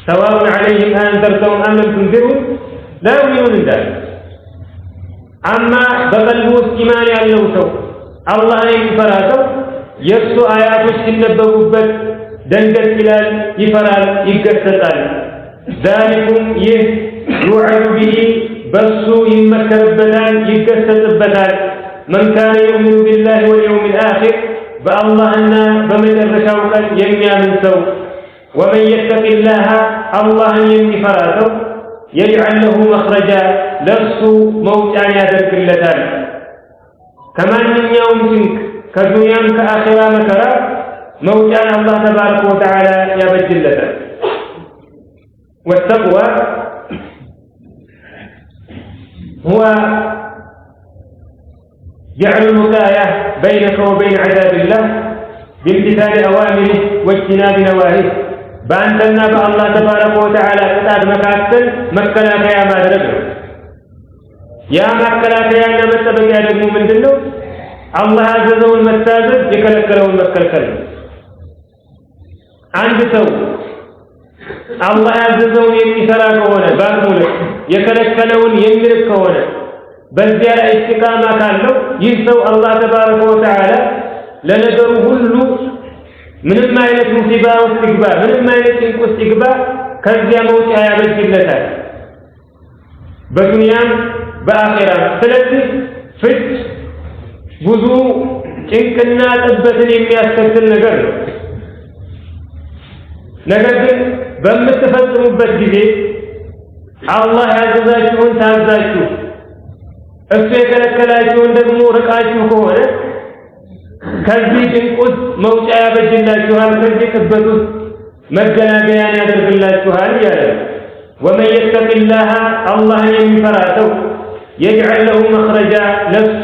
سواء عليهم أنذرتهم أم لم تنذرهم لا يؤمنون እንዳለ أما በቀልቡ ውስጥ ኢማን ያለው ሰው አላህን የሚፈራ ሰው የሱ አያቶች ሲነበቡበት ደንገጥ ይላል ይፈራል ይገሰጻል ذلكم ይህ يوعظ به በሱ ይመከርበታል ይገሰጽበታል من كان يؤمن بالله واليوم الآخر በአላህና በመጨረሻው ቀን የሚያምን ሰው ومن يتق الله አላህን የሚፈራ ሰው يجعل له مخرجا ለሱ መውጫን ያደርግለታል ከማንኛውም ጭንቅ ከዱንያም ከአኺራ መከራ መውጫን አላህ ተባረከ ወተዓላ ያበጅለታል والتقوى هو جعل الوقاية بينك وبين عذاب الله بامتثال أوامره واجتناب نواهيه በአንተና በአላህ ተባረከ ወተዓላ ቅጣት መካከል መከላከያ ማድረግ ነው ያ መከላከያና መጠበቂያ ደግሞ ምንድነው አላህ ያዘዘውን መታዘዝ የከለከለውን መከልከል ነው አንድ ሰው አላህ ያዘዘውን የሚሰራ ከሆነ ባቅሙ የከለከለውን የሚርቅ ከሆነ በዚያ ላይ ኢስቲቃማ ካለው ይህ ሰው አላህ ተባረከ ወተዓላ ለነገሩ ሁሉ ምንም አይነት ሙሲባ ውስጥ ይግባ ምንም አይነት ጭንቅ ውስጥ ይግባ ከዚያ መውጫ ያበጅለታል በዱንያም በአኺራም ስለዚህ ፍች ብዙ ጭንቅና ጥበትን የሚያስከትል ነገር ነው ነገር ግን በምትፈጽሙበት ጊዜ አላህ ያዘዛችሁን ታዛችሁ እሱ የከለከላችሁን ደግሞ ርቃችሁ ከሆነ ከዚህ ጭንቅ ውስጥ መውጫ ያበጅላችኋል፣ ከዚህ ጥበት ውስጥ መገላገያን ያደርግላችኋል እያለ ወመን የተቂላህ አላህን የሚፈራ ሰው የጅዐል ለሁ መኽረጃ ለሱ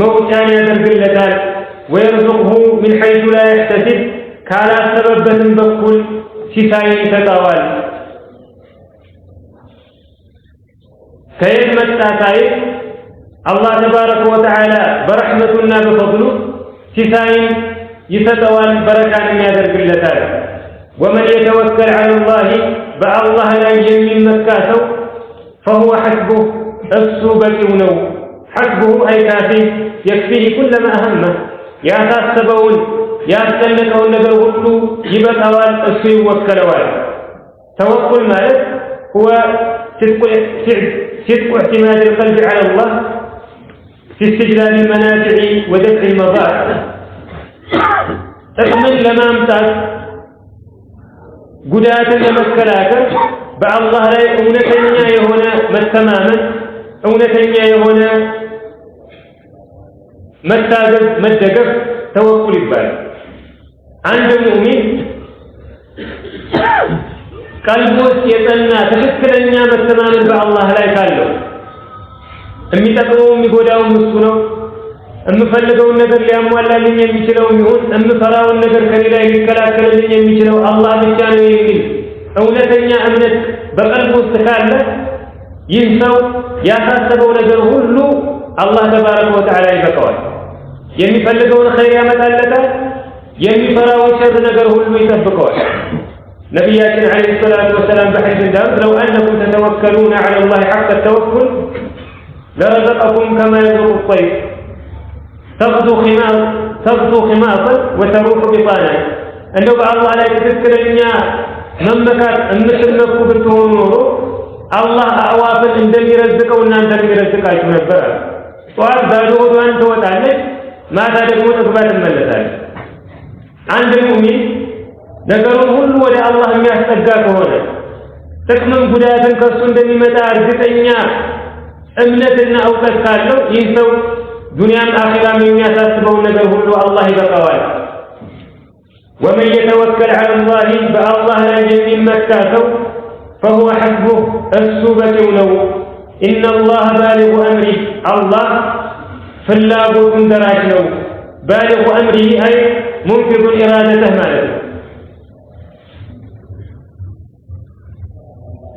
መውጫን ያደርግለታል፣ ወየርዙቅሁ ሚን ሐይሱ ላ የሕተሲብ ካላሰበበትም በኩል ሲሳይን ይሰጠዋል። ከየት መጣ ሳይል አላህ ተባረከ ወተዓላ በረሕመቱና በፈضሉ ሲሳይን ይሰጠዋል፣ በረካንም ያደርግለታል። ወመን የተወከል ዐለላህ በአላህ ላይ የሚመካ ሰው ፈሁወ ሐስቡህ እሱ በቂው ነው። ሐስቡሁ አይ ካፊህ የክፊህ ኩለማ አሀመህ ያሳሰበውን ያስጨነቀውን ነገር ሁሉ ይበቃዋል፣ እሱ ይወከለዋል። ተወኩል ማለት ሁወ صدق اعتماد القلب على الله في استجلاب المنافع ودفع المضار ጥቅምን ለማምጣት ጉዳትን ለመከላከል በአላህ ላይ እውነተኛ የሆነ መተማመን እውነተኛ የሆነ መታገዝ መደገፍ ተወኩል ይባላል። አንድ ሙእሚን ቀልቡ ውስጥ የጸና ትክክለኛ መተማመን በአላህ ላይ ካለው የሚጠቅመው የሚጎዳውም እሱ ነው፣ የምፈልገውን ነገር ሊያሟላልኝ የሚችለው ይሁን የምፈራውን ነገር ከኔ ላይ ሊከላከልልኝ የሚችለው አላህ ብቻ ነው የሚል እውነተኛ እምነት በቀልቡ ውስጥ ካለ ይህ ሰው ያሳሰበው ነገር ሁሉ አላህ ተባረከ ወተዓላ ይበቃዋል። የሚፈልገውን ኸይር ያመጣለታል፣ የሚፈራውን ሸር ነገር ሁሉ ይጠብቀዋል። ነቢያችን ዓለይሂ ሰላቱ ወሰላም በሐዲስ እንዳሉት ለው አነኩም ተተወከሉነ ዐለላህ ሐቀ ተወኩል ለረዘቀኩም ከማ የርዙቁ ጠይር ተግዱ ኺማሰን ወተሩሑ ቢጣና። እንደው በአላህ ላይ ትክክለኛ መመካት የምትመኩ ብትሆኑ ኖሮ አላህ አዕዋፍን እንደሚረዝቀው እናንተን ይረዝቃችሁ ነበር። ጠዋት ባዶ ሆዷን ትወጣለች፣ ማታ ደግሞ ጠግባ ትመለሳለች። አንድ ሙእሚን ነገሩን ሁሉ ወደ አላህ የሚያስጠጋ ከሆነ ጥቅምን ጉዳትን ከሱ እንደሚመጣ እርግጠኛ እምነትና እውቀት ካለው ይህ ሰው ዱንያም አኺራም የሚያሳስበውን ነገር ሁሉ አላህ ይበቃዋል። ወመን የተወከል ዐለላህ በአላህ ላይ የሚመካ ሰው ፈሁወ ሐስቡህ እሱ በቂው ነው። ኢነላህ ባሊጉ አምሪህ አላህ ፍላጎቱን ደራሽ ነው። ባሊጉ አምሪህ አይ ሙንፊዙ ኢራደተህ ማለት ነው።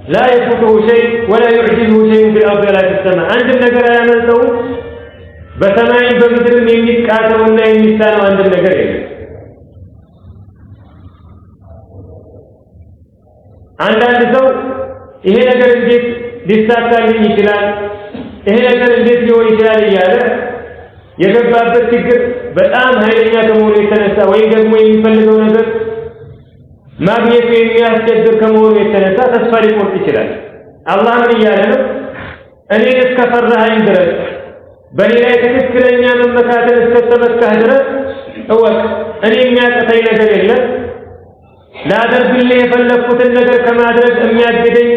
ላ የፉቱሁ ሸይ ወላ ዩዕጂዙሁ ሸይኡን ፊል አርድ ወላ ፊስ ሰማእ አንድም ነገር አያመልጠውም። በሰማይም በምድርም የሚቃተውና የሚሳነው አንድም ነገር የለም። አንዳንድ ሰው ይሄ ነገር እንዴት ሊሳካልኝ ይችላል፣ ይሄ ነገር እንዴት ሊሆን ይችላል እያለ የገባበት ችግር በጣም ኃይለኛ ከመሆኑ የተነሳ ወይም ደግሞ የሚፈልገው ነገር ማግኘቱ የሚያስቸግር ከመሆኑ የተነሳ ተስፋ ሊቆርጥ ይችላል። አላህ ምን እያለ ነው? እኔን እስከፈራኸኝ ድረስ በእኔ ላይ ትክክለኛ መመካትን እስከተመካህ ድረስ እወቅ፣ እኔ የሚያቅተኝ ነገር የለም። ላደርግልህ የፈለግኩትን ነገር ከማድረግ የሚያግደኝ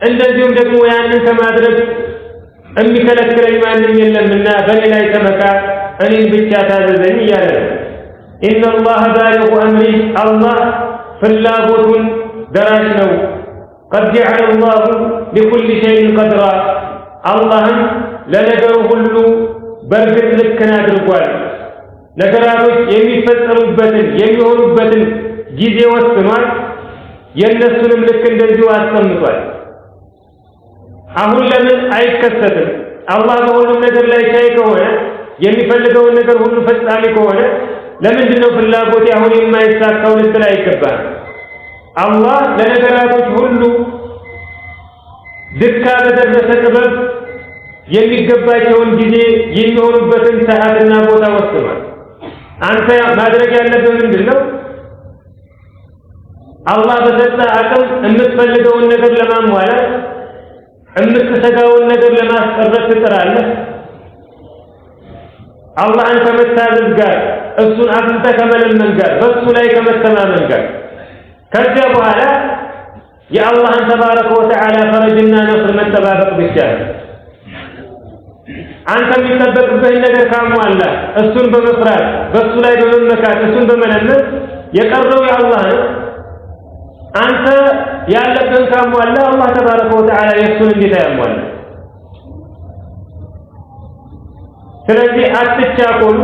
እንደዚሁም ደግሞ ያንን ከማድረግ የሚከለክለኝ ማንም የለምና በእኔ ላይ ተመካ፣ እኔን ብቻ ታዘዘኝ እያለ ነው። ኢነላህ ባሊጉ አምሪህ አላህ ፍላጎቱን ደራሽ ነው። ቀድ ጀዐለ ላሁ ሊኩሊ ሸይን ቀድራ አላህም ለነገሩ ሁሉ በእርግጥ ልክን አድርጓል። ነገራቶች የሚፈጸሙበትን የሚሆኑበትን ጊዜ ወስኗል። የእነሱንም ልክ እንደዚሁ አስቀምጧል። አሁን ለምን አይከሰትም? አላህ በሁሉም ነገር ላይ ቻይ ከሆነ የሚፈልገውን ነገር ሁሉ ፈጻሚ ከሆነ ለምንድን ነው ፍላጎቴ አሁን የማይሳካው ልትል አይገባም። አላህ ለነገራቶች ሁሉ ድካ በደረሰ ጥበብ የሚገባቸውን ጊዜ የሚሆኑበትን ሰዓትና ቦታ ወስኗል። አንተ ማድረግ ያለብህ ምንድን ነው? አላህ በሰጠ አቅም የምትፈልገውን ነገር ለማሟላት የምትሰጋውን ነገር ለማስቀረት ትጥራለህ። አላህን ከመታዘዝ ጋር እሱን አፍንተህ ከመለመን ጋር በእሱ ላይ ከመተማመን ጋር ከዚያ በኋላ የአላህን ተባረከ ወተዓላ ፈረጅና ነስር መጠባበቅ ብቻ ነው። አንተ የሚጠበቅብህን ነገር ካሟላ እሱን በመፍራት በሱ ላይ በመመካት እሱን በመለመን የቀረው የአላህ ነው። አንተ ያለብህን ካሟላ አላህ ተባረከ ወተዓላ የእሱን እንዴት ያሟላ? ስለዚህ አትቻኮሉ።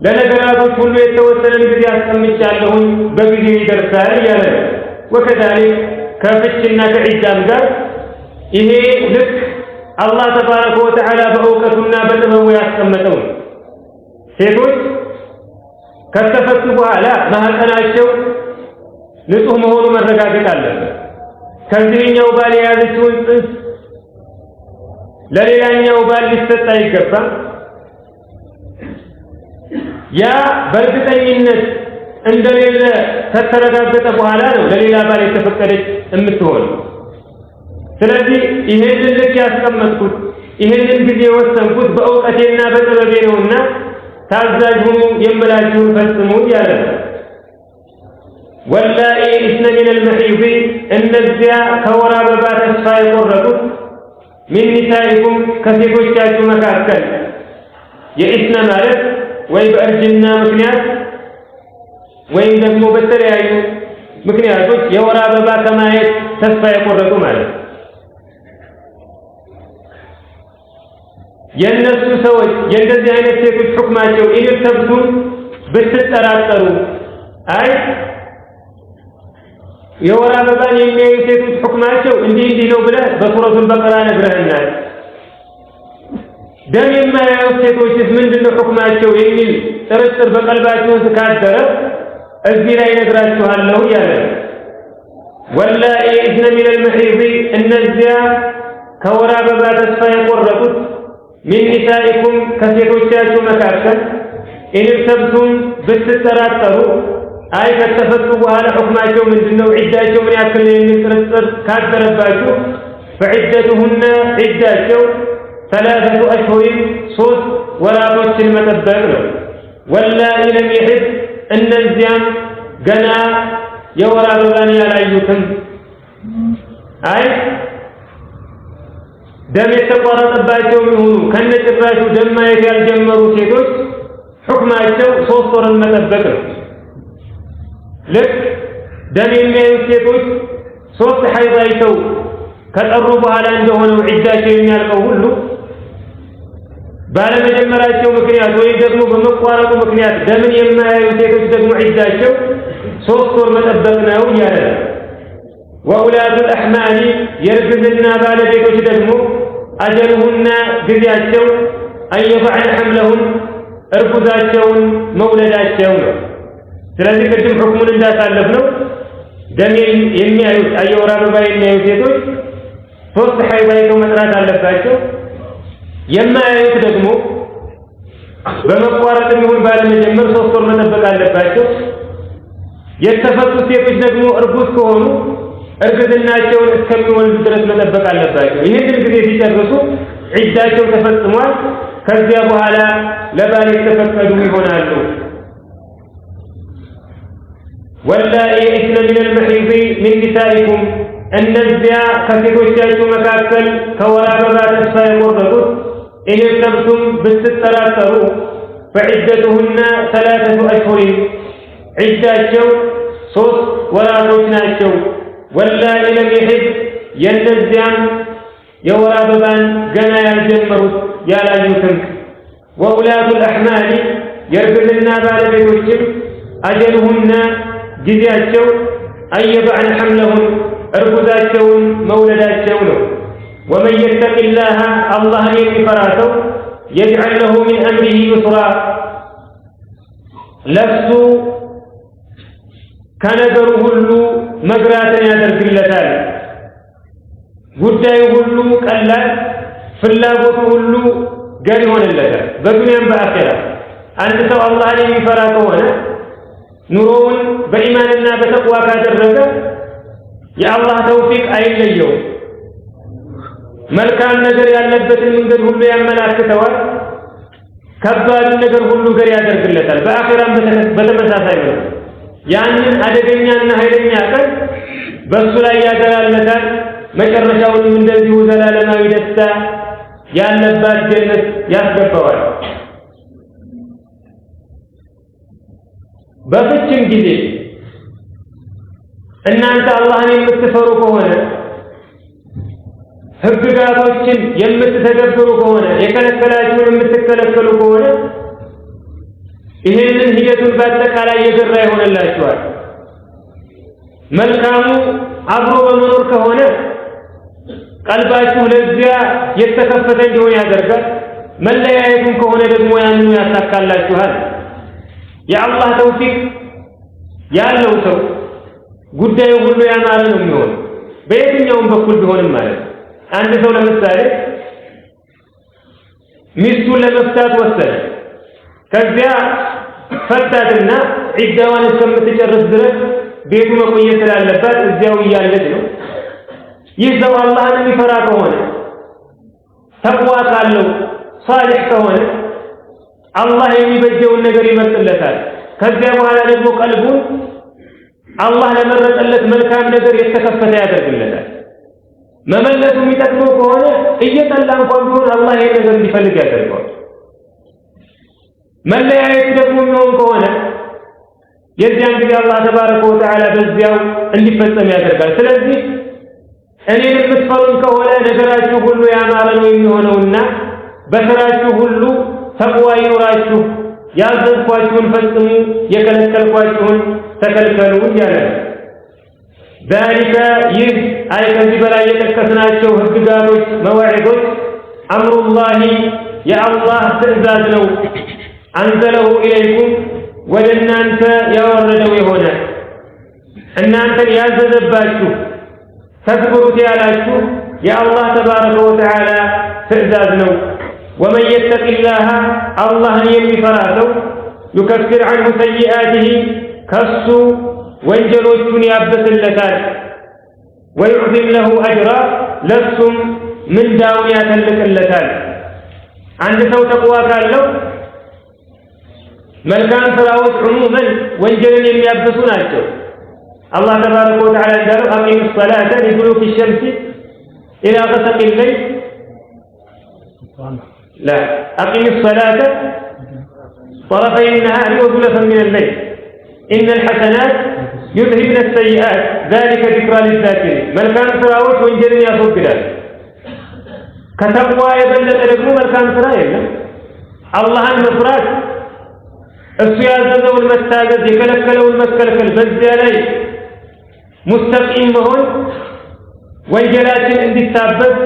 ለነገራቶች ሁሉ የተወሰነ ጊዜ አስቀምጫለሁኝ በጊዜ ይደርሳል እያለ ነው። ወከዛሊክ ከፍችና ከዒዳም ጋር ይሄ ልክ አላህ ተባረከ ወተዓላ በእውቀቱና በጥበቡ ያስቀመጠው ነው። ሴቶች ከተፈቱ በኋላ ማህፀናቸው ንጹህ መሆኑ መረጋገጥ አለበት። ከዚህኛው ባል የያዘችውን ጽንስ ለሌላኛው ባል ሊሰጥ አይገባም። ያ በእርግጠኝነት እንደሌለ ከተረጋገጠ በኋላ ነው ለሌላ ባል የተፈቀደች የምትሆን። ስለዚህ ይሄንን ልክ ያስቀመጥኩት ይሄንን ጊዜ ወሰንኩት በእውቀቴና በጥበቤ ነውና ታዛዥ ሁኑ የምላችሁን ፈጽሙ እያለ ነው። ወላኢ ኢስነ ሚነል መሒድ እነዚያ ከወር አበባ ተስፋ የቆረጡት ሚን ኒሳኢኩም ከሴቶቻችሁ መካከል የኢስነ ማለት ወይ በእርጅና ምክንያት ወይም ደግሞ በተለያዩ ምክንያቶች የወር አበባ ከማየት ተስፋ የቆረጡ ማለት ነው። የእነሱ ሰዎች የእንደዚህ አይነት ሴቶች ሁክማቸው ኢንተብቱም ብትጠራጠሩ አይ የወር አበባን የሚያዩ ሴቶች ሁክማቸው እንዲህ ነው ብለህ በሱረቱል በቀራ ነግረህናል። ደም የማያዩ ሴቶችስ ምንድነው ሁክማቸው የሚል ጥርጥር በቀልባችሁ ካደረ እዚህ ላይ ነግራችኋለሁ እያለ ወላኢ ኢስነ ሚነል መሒድ እነዚያ ከወር አበባ ተስፋ የቆረጡት ሚን ኒሳኢኩም ከሴቶቻችሁ መካከል ኢንተብቱም ብትጠራጠሩ አይ ከተፈቱ በኋላ ሁክማቸው ምንድነው ዒዳቸው ምን ያክል የሚል ጥርጥር ካደረባችሁ ፈዒደቱሁነ ዒዳቸው 3 أشهر 3 ወራቶችን መጠበቅ ነው። ወላኢ ለም ይሒድ እነዚያም ገና የወር አበባን ያላዩትም አይ ደም የተቋረጠባቸው ይሁኑ ከነጭራሹ ደም ማየት ያልጀመሩ ሴቶች ሁክማቸው 3 ወርን መጠበቅ ነው። ልክ ደም የሚያዩ ሴቶች 3 ሐይድ አይተው ከጠሩ በኋላ እንደሆነው ዒዳቸው የሚያልቀው ሁሉ ባለመጀመራቸው ምክንያት ወይም ደግሞ በመቋረጡ ምክንያት ደምን የማያዩ ሴቶች ደግሞ ዒዳቸው 3 ወር መጠበቅ ነው እያለ ነው። ወኡላቱል አሕማሊ የእርግዝና ባለቤቶች ደግሞ አጀልሁና ጊዜያቸው አየضዕነ ሐምለሁን እርጉዛቸውን መውለዳቸው ነው። ስለዚህ ቅድም ሁክሙን እንዳሳለፍ ነው ደም የሚያዩት የወር አበባ የሚያዩ ሴቶች 3 ሐይድ አይተው መጥራት አለባቸው። የማያዩት ደግሞ በመቋረጥ ይሁን ባለመጀመር 3 ወር መጠበቅ አለባቸው። የተፈቱ ሴቶች ደግሞ እርጉዝ ከሆኑ እርግዝናቸውን እስከሚወልዱ ድረስ መጠበቅ አለባቸው። ይህንን ጊዜ ሲጨርሱ ዒዳቸው ተፈጽሟል። ከዚያ በኋላ ለባል የተፈቀዱ ይሆናሉ። ወላኢ ኢስነ ሚነል መሒድ ሚን ኒሳኢኩም እነዚያ ከሴቶቻችሁ መካከል ከወር አበባ ተስፋ የቆረጡት ኢንተብቱም ብትጠራጠሩ ፈዒደቱሁነ 3 أشهر ዒዳቸው 3 ወራቶች ናቸው። ወላኢ ለም ይሒድ የእነዚያም የወር አበባን ገና ያልጀመሩት ያላዩትም ወኡላቱል አሕማሊ የእርግዝና ባለቤቶችም አጀልሁነ ጊዜያቸው አየضዕነ ሐምለሁን እርጉዛቸውን መውለዳቸው ነው። ወመን የተቂላህ አላህን የሚፈራ ሰው የጅዐል ለሁ ሚን አምሪሂ ዩስራ ለሱ ከነገሩ ሁሉ መግራትን ያደርግለታል። ጉዳዩ ሁሉ ቀላል፣ ፍላጎቱ ሁሉ ገር ይሆንለታል በዱንያም በአኺራ። አንድ ሰው አላህን የሚፈራ ከሆነ ኑሮውን በኢማንና በተቅዋ ካደረገ የአላህ ተውፊቅ አይለየውም። መልካም ነገር ያለበትን መንገድ ሁሉ ያመላክተዋል። ከባድን ነገር ሁሉ ገር ያደርግለታል። በአኺራም በተመሳሳይ ነው። ያንን አደገኛና ኃይለኛ ቀን በሱ ላይ ያገራለታል። መጨረሻውንም እንደዚሁ ዘላለማዊ ደስታ ያለባት ጀነት ያስገባዋል። በፍችም ጊዜ እናንተ አላህን የምትፈሩ ከሆነ ህግጋቶችን የምትተገብሩ ከሆነ የከለከላችሁን የምትከለከሉ ከሆነ ይሄንን ሂደቱን በአጠቃላይ የገራ ይሆንላችኋል። መልካሙ አብሮ በመኖር ከሆነ ቀልባችሁ ለዚያ የተከፈተ እንዲሆን ያደርጋል። መለያየቱን ከሆነ ደግሞ ያንኑ ያሳካላችኋል። የአላህ ተውፊቅ ያለው ሰው ጉዳዩ ሁሉ ያማረ ነው የሚሆን በየትኛውም በኩል ቢሆንም ማለት ነው። አንድ ሰው ለምሳሌ ሚስቱን ለመፍታት ወሰነ። ከዚያ ፈታትና ዒዳዋን እስከምትጨርስ ድረስ ቤቱ መቆየት ስላለባት እዚያው እያለች ነው። ይህ ሰው አላህን የሚፈራ ከሆነ ተቅዋ ካለው ሳሊሕ ከሆነ አላህ የሚበጀውን ነገር ይመርጥለታል። ከዚያ በኋላ ደግሞ ቀልቡን አላህ ለመረጠለት መልካም ነገር የተከፈተ ያደርግለታል። መመለሱ የሚጠቅመው ከሆነ እየጠላ እንኳን ቢሆን አላህ ይሄን ነገር እንዲፈልግ ያደርገዋል። መለያየቱ ደግሞ የሚሆን ከሆነ የዚያን ጊዜ አላህ ተባረከ ወተዓላ በዚያው እንዲፈጸም ያደርጋል። ስለዚህ እኔን የምትፈሩን ከሆነ ነገራችሁ ሁሉ ያማረ ነው የሚሆነውና በስራችሁ ሁሉ ተቅዋ ይኖራችሁ፣ ያዘዝኳችሁን ፈጽሙ፣ የከለከልኳችሁን ተከልከሉ እያለ ذلك ይህ አይ ከዚህ በላይ የጠቀስናቸው ህግጋቶች መዋዒዶች አምሩላሂ የአላህ ትእዛዝ ነው። አንዘለሁ ኢለይኩም ወደ እናንተ ያወረደው የሆነ እናንተን ያዘዘባችሁ ተግብሩት ያላችሁ የአላህ ተባረከ ወተዓላ ትእዛዝ ነው። ወመን የተቂላህ አላህን የሚፈራ ሰው ዩከፍር ዐንሁ ሰይአቲሂ ከሱ ወንጀሎቹን ያበስለታል። ወዩዕዚም ለሁ አጅራ ለሱም ምንዳውን ያተልቅለታል። አንድ ሰው ተቅዋ ካለው መልካም ስራዎች ዑሙመን ወንጀልን የሚያብሱ ናቸው። አላህ ተባረከ ወተዓላ እንዳለው አቂሙ ሰላተ ሊዱሉኪ ሸምሲ ኢላ ገሰቂ ለይል لا أقم الصلاة طرفي النهار وزلفا من الليل إن الحسنات يذهبن السيئات ذلك ذكرى للذاكرين ملكان سراوች ወንጀልን ያስወግዳል። ከተቅዋ የበለጠ ደግሞ መልካም ስራ የለም። አላህን መፍራት፣ እሱ ያዘዘውን መታዘዝ፣ የከለከለውን መከልከል፣ በዚያ ላይ ሙስተቂም መሆን ወንጀላችን እንዲታበስ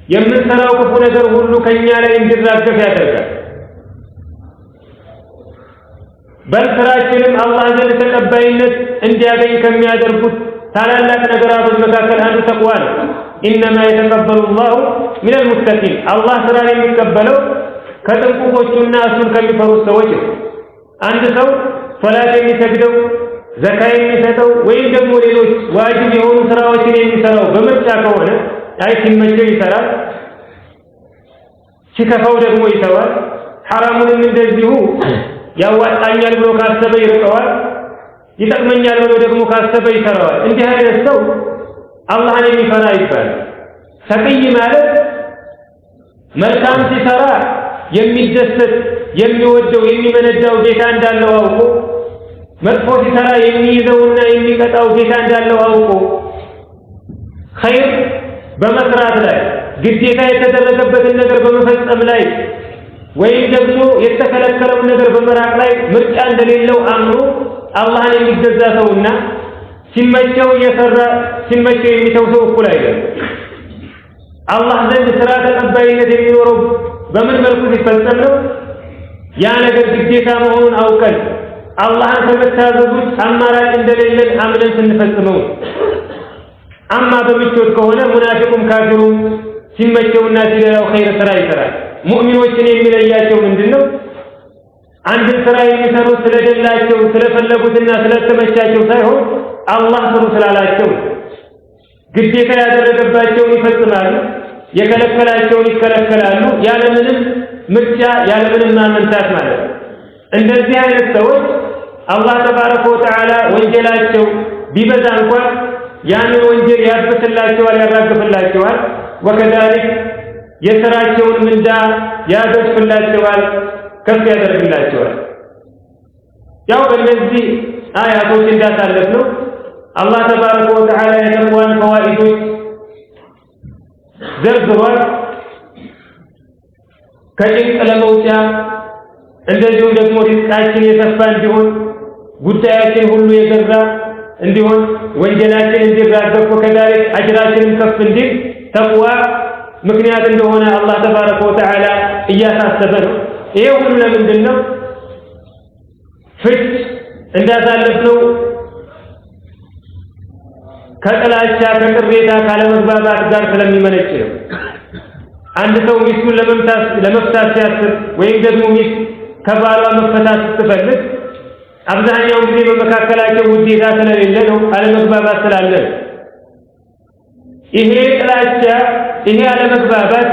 የምንሰራው ክፉ ነገር ሁሉ ከኛ ላይ እንዲራገፍ ያደርጋል። በስራችንም አላህ ዘንድ ተቀባይነት እንዲያገኝ ከሚያደርጉት ታላላቅ ነገራቶች መካከል አንዱ ተቅዋ ነው። ኢነማ የተቀበሉ ላሁ ሚነል ሙተቂን አላህ ስራን የሚቀበለው ከጥንቁቆቹና እሱን ከሚፈሩት ሰዎች ነው። አንድ ሰው ሶላት የሚሰግደው ዘካ የሚሰጠው ወይም ደግሞ ሌሎች ዋጅብ የሆኑ ስራዎችን የሚሰራው በምርጫ ከሆነ አይ ሲመቸው ይሰራል፣ ሲከፋው ደግሞ ይተዋል። ሐራሙንም እንደዚሁ ያዋጣኛል ብሎ ካሰበ ይርቀዋል፣ ይጠቅመኛል ብሎ ደግሞ ካሰበ ይሰራዋል። እንዲህ አይነት ሰው አላህን የሚፈራ ይባላል። ተቅይ ማለት መልካም ሲሰራ የሚደሰት የሚወደው የሚመነዳው ጌታ እንዳለው አውቆ መጥፎ ሲሰራ የሚይዘውና የሚቀጣው ጌታ እንዳለው አውቆ ኸይር በመስራት ላይ ግዴታ የተደረገበትን ነገር በመፈጸም ላይ ወይም ደግሞ የተከለከለውን ነገር በመራቅ ላይ ምርጫ እንደሌለው አምኖ አላህን የሚገዛ ሰውና ሲመቸው እየሰራ ሲመቸው የሚተው ሰው እኩል አይደለም። አላህ ዘንድ ስራ ተቀባይነት የሚኖረው በምን መልኩ ሲፈጸም ነው? ያ ነገር ግዴታ መሆኑን አውቀን አላህን ከመታዘዝ ውጭ አማራጭ እንደሌለን አምነን ስንፈጽመው። አማ በምቾት ከሆነ ሙናፊቁም ካፊሩም ሲመቸውና ሲለላው ኸይር ስራ ይሰራል። ሙእሚኖችን የሚለያቸው ምንድነው? አንድን ስራ የሚሰሩት ስለደላቸው ስለፈለጉትና ስለተመቻቸው ሳይሆን አላህ ስሩ ስላላቸው ግዴታ ያደረገባቸውን ይፈጽማሉ፣ የከለከላቸውን ይከለከላሉ፣ ያለምንም ምርጫ ያለምንም ማመንታት ማለት ነው። እንደዚህ አይነት ሰዎች አላህ ተባረከ ወተዓላ ወንጀላቸው ቢበዛ እንኳን ያንን ወንጀል ያብስላቸዋል፣ ያራግፍላቸዋል። ወከዛሊክ የሥራቸውን ምንዳ ያበዛላቸዋል፣ ከፍ ያደርግላቸዋል። ያው በእነዚህ አያቶች እንዳሳለፍነው አላህ ተባረከ ወተዓላ የተቅዋን ፈዋኢዶች ዘርዝሯል። ከጭንቅ ለመውጫ እንደዚሁም ደግሞ ሪዝቃችን የሰፋ እንዲሆን ጉዳያችን ሁሉ የገራ እንዲሆን ወንጀላችን እንዲራገፍ ከዛሬ አጅራችንን ከፍ እንዲል ተቅዋ ምክንያት እንደሆነ አላህ ተባረከ ወተዓላ እያሳሰበ ነው። ይሄ ሁሉ ለምንድን ነው? ፍች እንዳሳለፍነው ከጥላቻ ከቅሬታ ካለመግባባት ጋር ስለሚመነጭ ነው። አንድ ሰው ሚስቱን ለመፍታት ሲያስብ ወይም ደግሞ ሚስት ከባሏ መፈታት ስትፈልግ አብዛኛውን ጊዜ በመካከላቸው ውዴታ ስለሌለ ነው፣ አለመግባባት ስላለ ነው። ይሄ ጥላቻ ይሄ አለመግባባት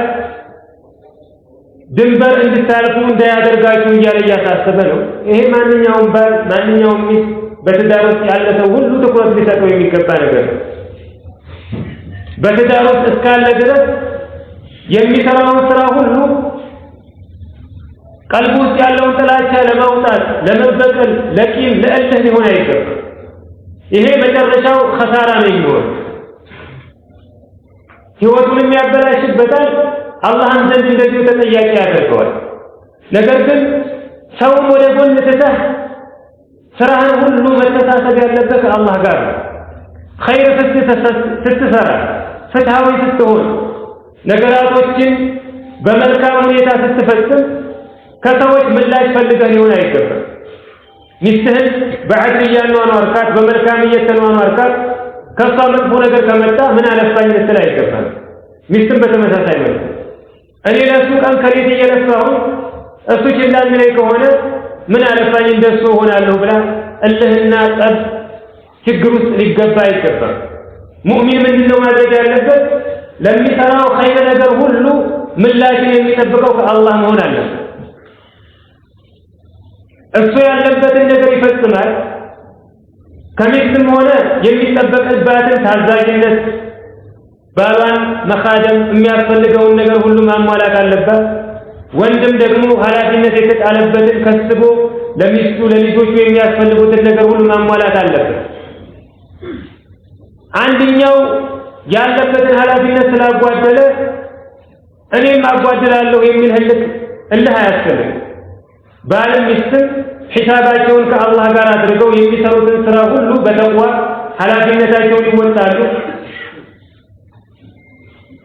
ድንበር እንድታልፉ እንዳያደርጋችሁ እያለ እያሳሰበ ነው። ይሄ ማንኛውም ባል ማንኛውም ሚስት በትዳር ውስጥ ያለ ሰው ሁሉ ትኩረት ሊሰጠው የሚገባ ነገር ነው። በትዳር ውስጥ እስካለ ድረስ የሚሰራውን ስራ ሁሉ ቀልቡ ውስጥ ያለውን ጥላቻ ለማውጣት ለመበቀል ለቂም ለእልህ ሊሆን አይገባም። ይሄ መጨረሻው ኸሳራ ነው የሚሆን፣ ህይወቱንም ያበላሽበታል፣ አላህን ዘንድ እንደዚሁ ተጠያቂ ያደርገዋል። ነገር ግን ሰውን ወደ ጎን ትተህ ስራህን ሁሉ መተሳሰብ ያለበት ከአላህ ጋር ነው። ኸይር ስትሰራ ፍትሃዊ ስትሆን ነገራቶችን በመልካም ሁኔታ ስትፈጽም ከሰዎች ምላሽ ፈልገህ ሊሆን አይገባም። ሚስትህን በዐድል እያኗኗርካት በመልካም እየተኗኗርካት ከሷ መጥፎ ነገር ከመጣ ምን አለፋኝ ልትል አይገባም። ሚስትም በተመሳሳይ መልኩ እኔ ለሱ ቀን ከሌት እየለፋሁ እሱ ችላ የሚለኝ ከሆነ ምን አለፋኝ እንደሱ ሆናለሁ ብላ እልህና ጠብ ችግር ውስጥ ሊገባ አይገባም። ሙእሚን ምንድነው ማድረግ ያለበት? ለሚሰራው ኸይር ነገር ሁሉ ምላሽን የሚጠብቀው ከአላህ መሆን አለበት። እሱ ያለበትን ነገር ይፈጽማል። ከሚስትም ሆነ የሚጠበቅባትን ታዛዥነት ባሏን መኻደም የሚያስፈልገውን ነገር ሁሉ ማሟላት አለባት። ወንድም ደግሞ ኃላፊነት የተጣለበትን ከስቦ ለሚስቱ ለልጆቹ የሚያስፈልጉትን ነገር ሁሉ ማሟላት አለበት። አንደኛው ያለበትን ኃላፊነት ስላጓደለ እኔም አጓድላለሁ የሚል እልህ አያስፈልግም። ባልም ሚስትም ሒሳባቸውን ከአላህ ጋር አድርገው የሚሰሩትን ስራ ሁሉ በተቅዋ ኃላፊነታቸውን ይወጣሉ።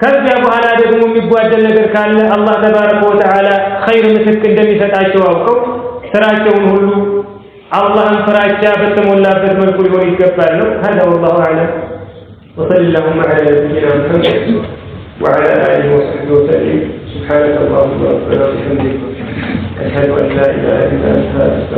ከዚያ በኋላ ደግሞ የሚጓደል ነገር ካለ አላህ ተባረከ ወተዓላ ኸይር ምትክ እንደሚሰጣቸው አውቀው ስራቸውን ሁሉ አላህን ፍራቻ በተሞላበት መልኩ ሊሆን ይገባል ነው። هذا والله أعلم وصلى اللهم على نبينا محمد وعلى آله وصحبه وسلم. سبحانك اللهم وبحمدك أشهد أن لا إله إلا أنت